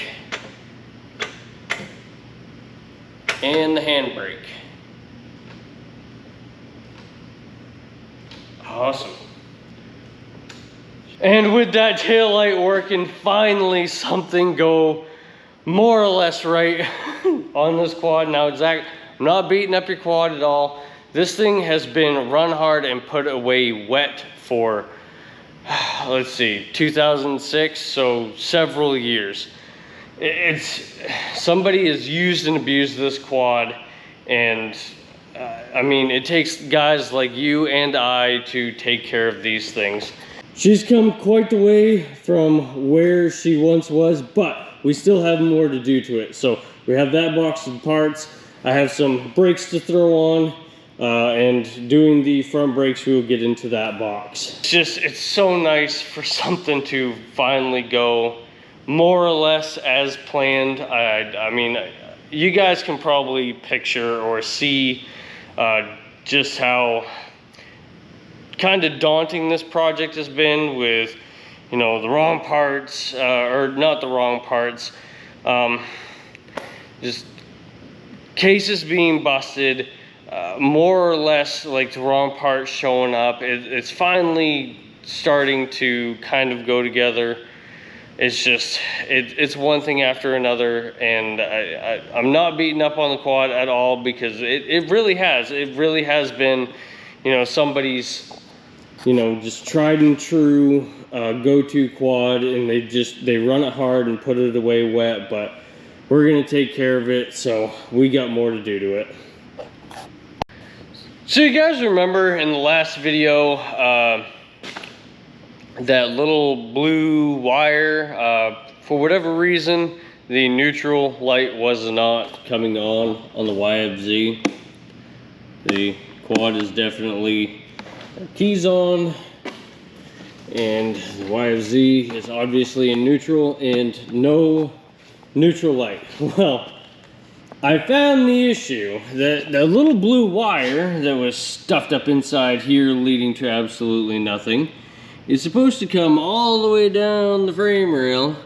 S1: and the hand brake. Awesome. And with that tail light working, finally something go more or less right on this quad. Now, Zach, I'm not beating up your quad at all. This thing has been run hard and put away wet for, let's see, 2006, so several years. Somebody has used and abused this quad, and I mean, it takes guys like you and I to take care of these things. She's come quite the way from where she once was, but we still have more to do to it. So we have that box of parts. I have some brakes to throw on, and doing the front brakes, we will get into that box. It's so nice for something to finally go more or less as planned. I mean, you guys can probably picture or see just how kind of daunting this project has been with, you know, the wrong parts, or not the wrong parts, just cases being busted, more or less like the wrong parts showing up. It's finally starting to kind of go together. It's just, it's one thing after another, and I'm not beating up on the quad at all, because it really has been, you know, somebody's, you know, just tried and true go-to quad, and they run it hard and put it away wet, but we're gonna take care of it, so we got more to do to it. So you guys remember in the last video that little blue wire For whatever reason, the neutral light was not coming on the YFZ. The quad is definitely keys on, and the YFZ is obviously in neutral and no neutral light. Well, I found the issue that the little blue wire that was stuffed up inside here leading to absolutely nothing is supposed to come all the way down the frame rail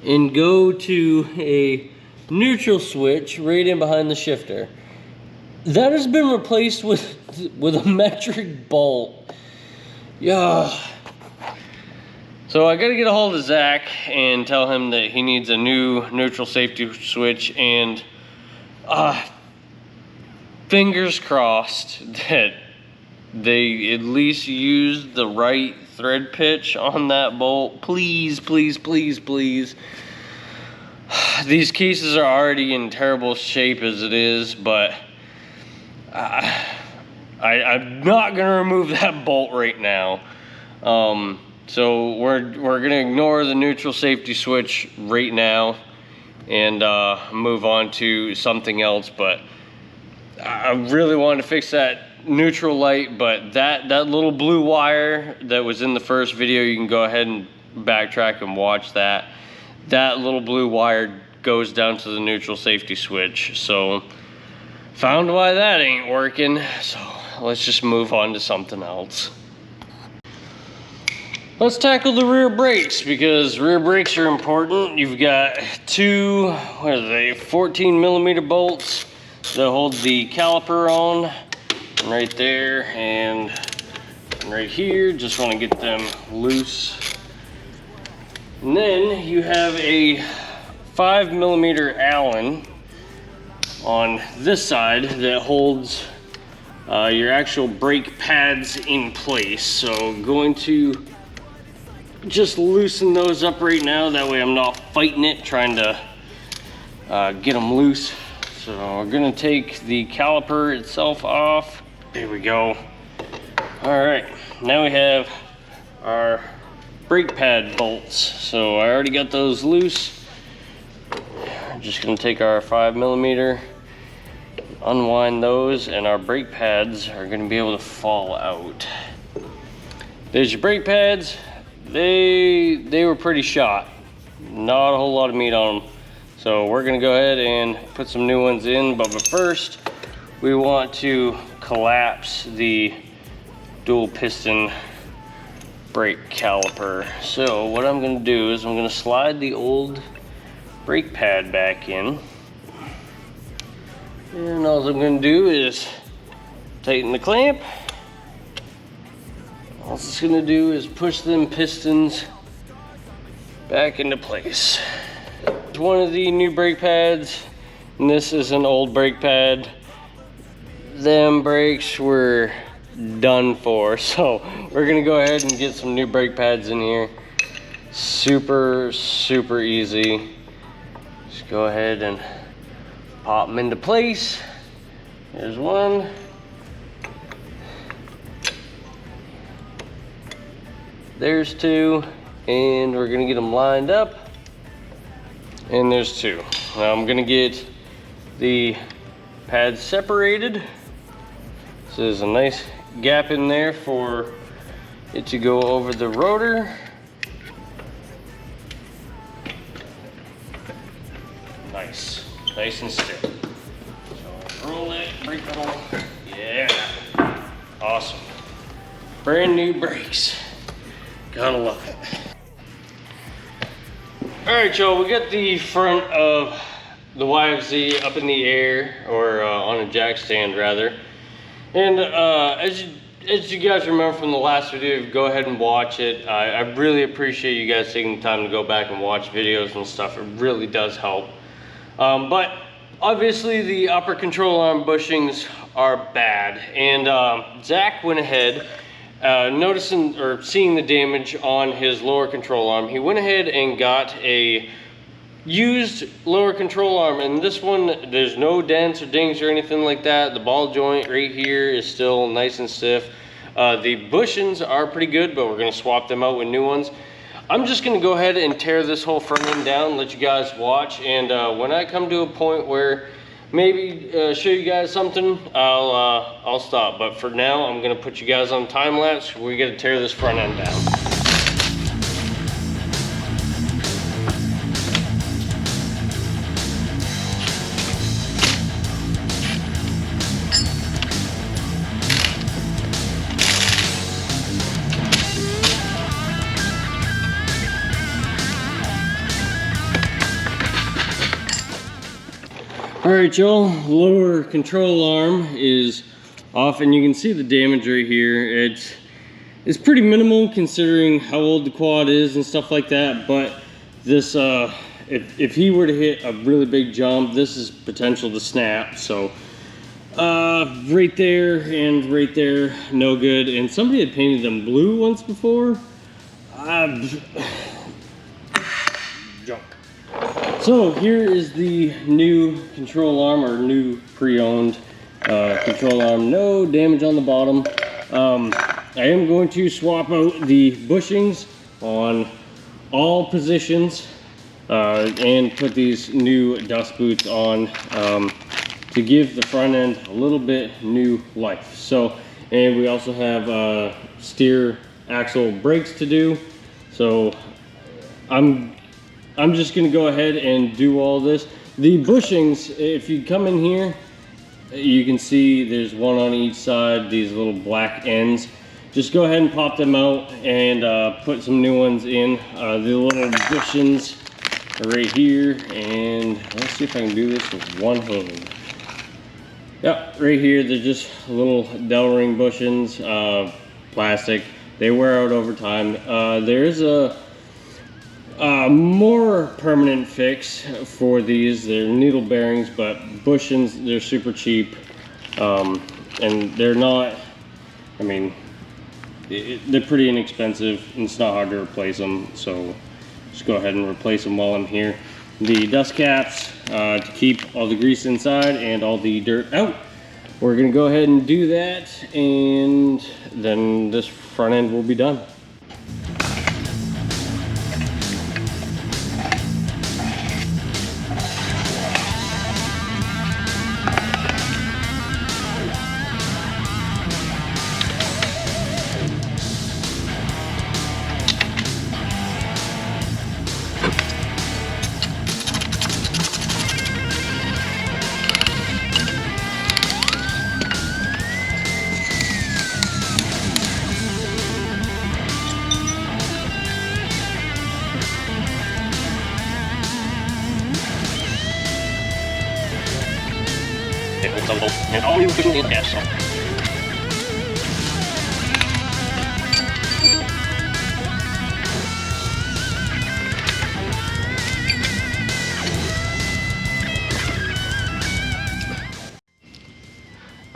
S1: and go to a neutral switch right in behind the shifter. That has been replaced with a metric bolt. Yeah. So I gotta get a hold of Zack and tell him that he needs a new neutral safety switch, and fingers crossed that they at least use the right thread pitch on that bolt. Please, please, please, please. These cases are already in terrible shape as it is, but I'm not gonna remove that bolt right now. So we're gonna ignore the neutral safety switch right now and move on to something else. But I really wanted to fix that neutral light, but that little blue wire that was in the first video, you can go ahead and backtrack and watch that. That little blue wire goes down to the neutral safety switch. So found why that ain't working. So let's just move on to something else. Let's tackle the rear brakes, because rear brakes are important. You've got two, 14mm bolts that hold the caliper on, right there and right here. Just want to get them loose. And then you have a 5mm Allen on this side that holds your actual brake pads in place. So I'm going to just loosen those up right now. That way I'm not fighting it, trying to get them loose. So we're gonna take the caliper itself off. There we go. All right, now we have our brake pad bolts. So I already got those loose. I'm just gonna take our 5mm, unwind those, and our brake pads are gonna be able to fall out. There's your brake pads. They were pretty shot. Not a whole lot of meat on them. So we're gonna go ahead and put some new ones in, but first we want to collapse the dual piston brake caliper. So what I'm gonna do is I'm gonna slide the old brake pad back in, and all I'm gonna do is tighten the clamp. All it's gonna do is push them pistons back into place. One of the new brake pads, and this is an old brake pad. Them brakes were done for, so we're gonna go ahead and get some new brake pads in here. Super easy. Just go ahead and pop them into place. There's one. There's two, and we're gonna get them lined up. And there's two. Now I'm gonna get the pads separated. So there's a nice gap in there for it to go over the rotor. Nice and stiff. So roll it, brake pedal. Yeah, awesome. Brand new brakes. Gotta love it. All right, y'all, we got the front of the YFZ up in the air, or on a jack stand rather. And as you guys remember from the last video, go ahead and watch it. I really appreciate you guys taking the time to go back and watch videos and stuff. It really does help. But obviously the upper control arm bushings are bad. And Zack went ahead, noticing or seeing the damage on his lower control arm, he went ahead and got a used lower control arm, and this one, there's no dents or dings or anything like that. The ball joint right here is still nice and stiff. The bushings are pretty good, but we're going to swap them out with new ones. I'm just gonna go ahead and tear this whole front end down, let you guys watch, and when I come to a point where maybe show you guys something, I'll stop. But for now, I'm gonna put you guys on time lapse. We gotta tear this front end down. Alright y'all, lower control arm is off and you can see the damage right here. It's pretty minimal considering how old the quad is and stuff like that, but this if he were to hit a really big jump, this is potential to snap. So right there and right there, no good. And somebody had painted them blue once before. Junk. So here is the new control arm, or new pre-owned control arm. No damage on the bottom. I am going to swap out the bushings on all positions and put these new dust boots on to give the front end a little bit new life. So, and we also have steer axle brakes to do. So I'm just gonna go ahead and do all this. The bushings, if you come in here, you can see there's one on each side, these little black ends. Just go ahead and pop them out and put some new ones in. The little bushings are right here, and let's see if I can do this with one hand. Yep, right here, they're just little dowel ring bushings, plastic. They wear out over time. There is a more permanent fix for these. They're needle bearings, but bushings, they're super cheap, and they're not, I mean, they're pretty inexpensive and it's not hard to replace them. So just go ahead and replace them while I'm here. The dust caps to keep all the grease inside and all the dirt out. We're gonna go ahead and do that, and then this front end will be done. And all you can need gas.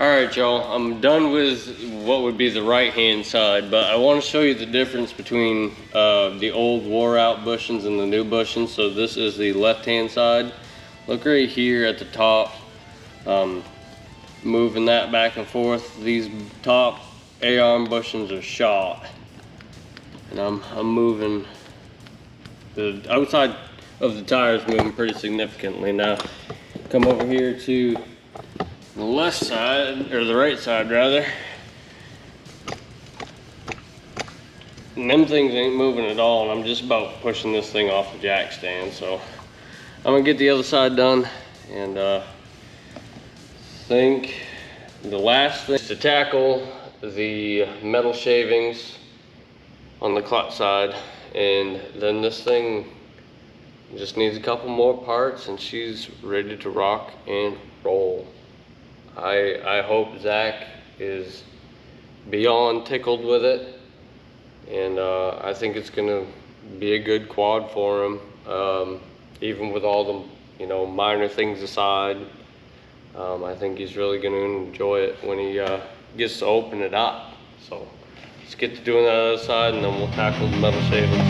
S1: Alright y'all, I'm done with what would be the right hand side, but I want to show you the difference between the old wore out bushings and the new bushings. So this is the left hand side. Look right here at the top. Moving that back and forth, these top A-arm bushings are shot, and I'm moving the outside of the tires, moving pretty significantly. Now come over here to the left side, or the right side rather, and them things ain't moving at all, and I'm just about pushing this thing off the jack stand. So I'm gonna get the other side done, and think the last thing is to tackle the metal shavings on the clutch side, and then this thing just needs a couple more parts and she's ready to rock and roll. I hope Zach is beyond tickled with it, and I think it's gonna be a good quad for him, even with all the minor things aside. I think he's really going to enjoy it when he gets to open it up. So let's get to doing that other side, and then we'll tackle the metal shavings.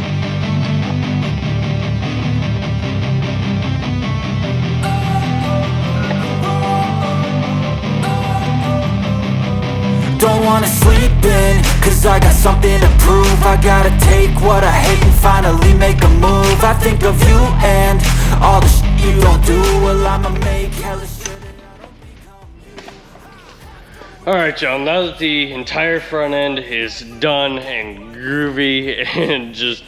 S2: don't wanna sleep in, cause I got something to prove. I gotta take what I hate and finally make a move. I think of you and all the shit you don't do. Well, I'ma make hella sure that I don't become you.
S1: Alright y'all, now that the entire front end is done and groovy and just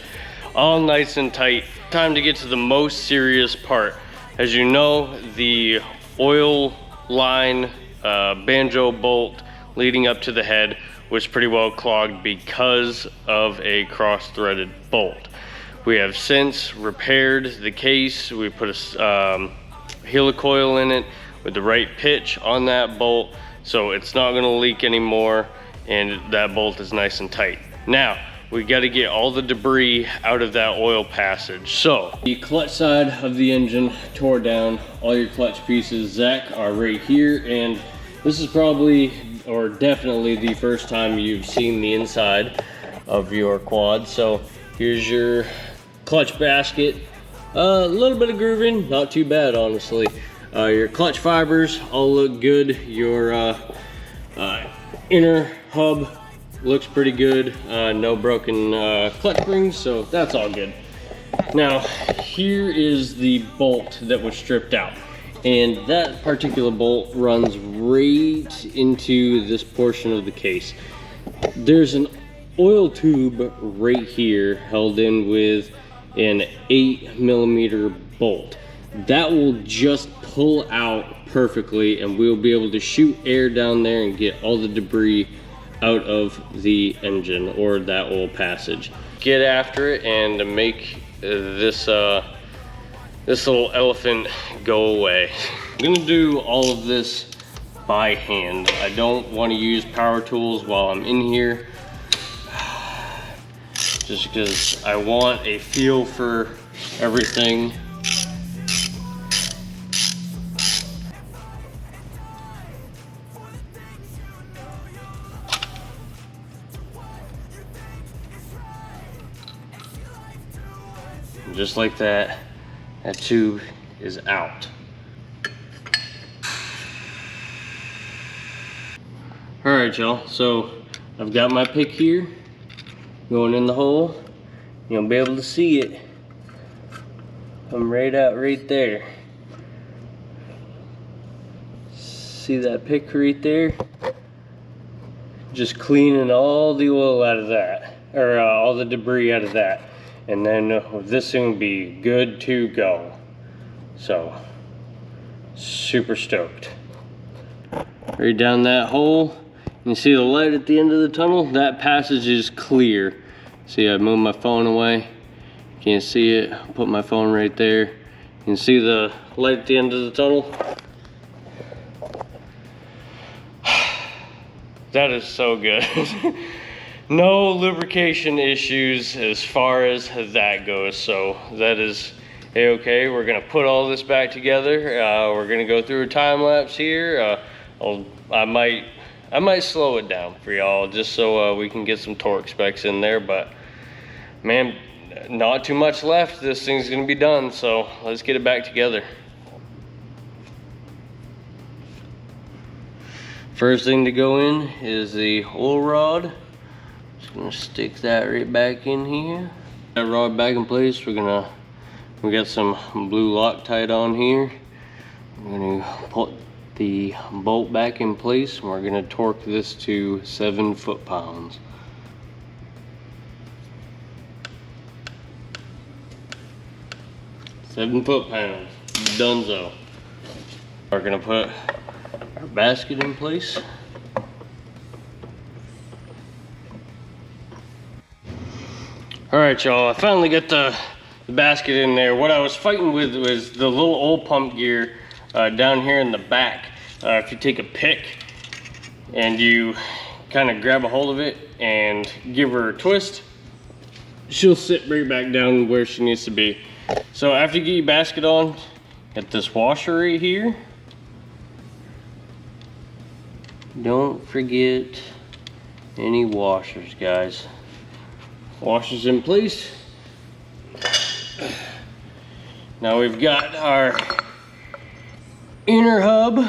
S1: all nice and tight, time to get to the most serious part. As you know, the oil line banjo bolt leading up to the head was pretty well clogged because of a cross-threaded bolt. We have since repaired the case. We put a helicoil in it with the right pitch on that bolt, so it's not going to leak anymore, and that bolt is nice and tight. Now we got to get all the debris out of that oil passage. So the clutch side of the engine tore down. All your clutch pieces, Zack, are right here, and this is probably or definitely the first time you've seen the inside of your quad. So here's your clutch basket. A little bit of grooving, not too bad honestly. Your clutch fibers all look good. Your inner hub looks pretty good. No broken clutch springs, so that's all good. Now here is the bolt that was stripped out, and that particular bolt runs right into this portion of the case. There's an oil tube right here held in with an 8mm bolt. That will just pull out perfectly, and we'll be able to shoot air down there and get all the debris out of the engine or that oil passage. Get after it and make this little elephant go away. I'm gonna do all of this by hand. I don't want to use power tools while I'm in here, just because I want a feel for everything. Just like that, that tube is out. All right, y'all, so I've got my pick here going in the hole. You'll be able to see it. I'm right out right there. See that pick right there? Just cleaning all the oil out of that, or all the debris out of that. And then this thing will be good to go. So, super stoked. Right down that hole. You see the light at the end of the tunnel? That passage is clear. See, I moved my phone away. Can't see it. Put my phone right there. You can see the light at the end of the tunnel. That is so good. No lubrication issues as far as that goes, so that is a-okay. We're gonna put all this back together. We're gonna go through a time lapse here. I might slow it down for y'all just so we can get some torque specs in there, but man, not too much left. This thing's gonna be done, so let's get it back together. First thing to go in is the oil rod. Gonna stick that right back in here. That rod back in place. We got some blue Loctite on here. I'm gonna put the bolt back in place, and we're gonna torque this to 7 foot-pounds. Seven foot-pounds, donezo. We're gonna put our basket in place. All right, y'all, I finally got the basket in there. What I was fighting with was the little oil pump gear down here in the back. If you take a pick and you kind of grab a hold of it and give her a twist, she'll sit right back down where she needs to be. So after you get your basket on, get this washer right here. Don't forget any washers, guys. Washers in place. Now we've got our inner hub.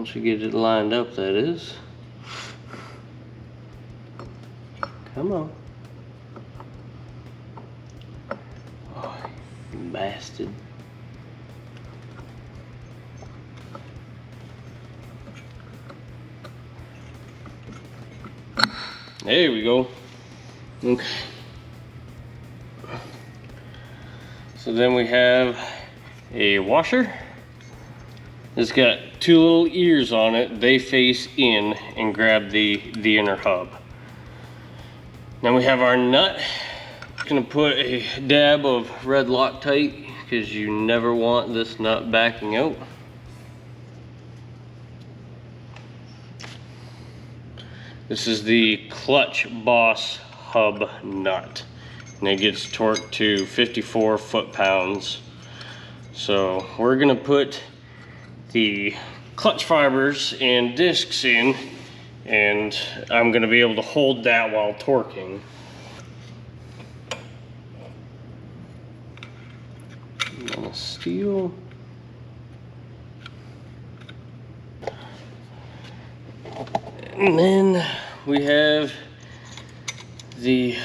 S1: Once we get it lined up, that is. Come on. Oh, you bastard. There we go. Okay. So then we have a washer. It's got two little ears on it. They face in and grab the inner hub. Then we have our nut. Gonna put a dab of red Loctite because you never want this nut backing out. This is the Clutch Boss hub nut, and it gets torqued to 54 foot-pounds. So we're gonna put the clutch fibers and discs in, and I'm gonna be able to hold that while torquing. On a steel. And then we have the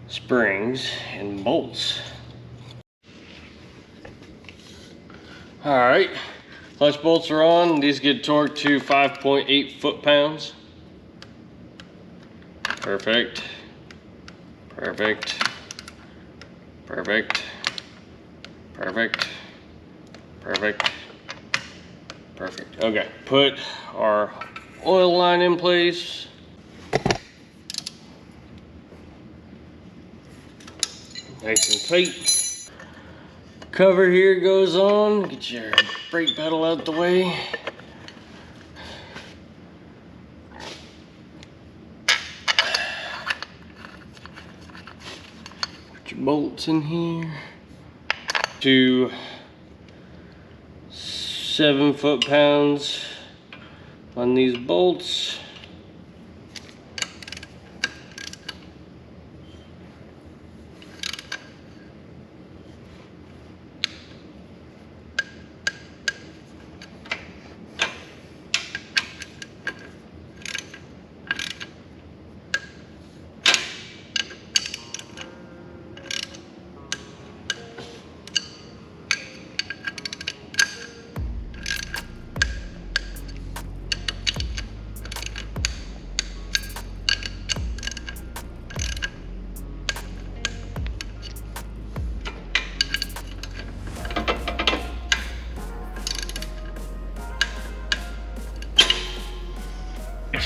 S1: springs and bolts. All right, clutch bolts are on. These get torqued to 5.8 foot-pounds. Perfect, perfect, perfect, perfect, perfect, perfect. Okay, put our oil line in place. Nice and tight. Cover here goes on. Get your brake pedal out the way. Put your bolts in here. To 7 foot-pounds on these bolts.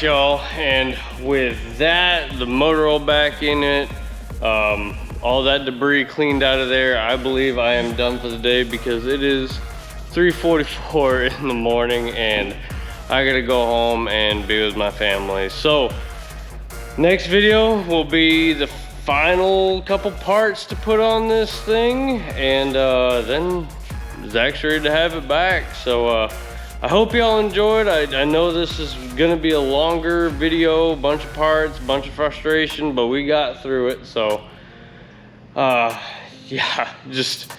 S1: Y'all, and with that, the motor oil back in it, all that debris cleaned out of there, I believe I am done for the day because it is 3:44 in the morning and I gotta go home and be with my family. So next video will be the final couple parts to put on this thing, and then Zach's ready to have it back. So I hope y'all enjoyed. I know this is gonna be a longer video, bunch of parts, bunch of frustration, but we got through it. So yeah, just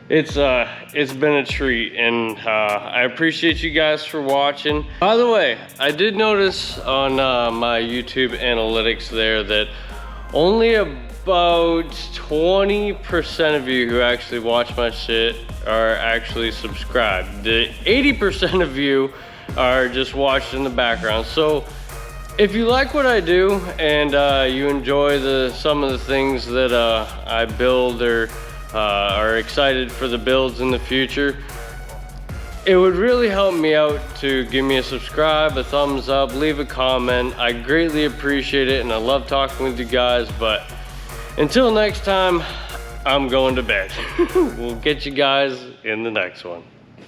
S1: it's been a treat, and I appreciate you guys for watching. By the way, I did notice on my YouTube analytics there that only about 20% of you who actually watch my shit are actually subscribed. The 80% of you are just watched in the background. So if you like what I do and you enjoy some of the things that I build, or are excited for the builds in the future, it would really help me out to give me a subscribe, a thumbs up, leave a comment. I greatly appreciate it, and I love talking with you guys. But until next time, I'm going to bed. We'll get you guys in the next one.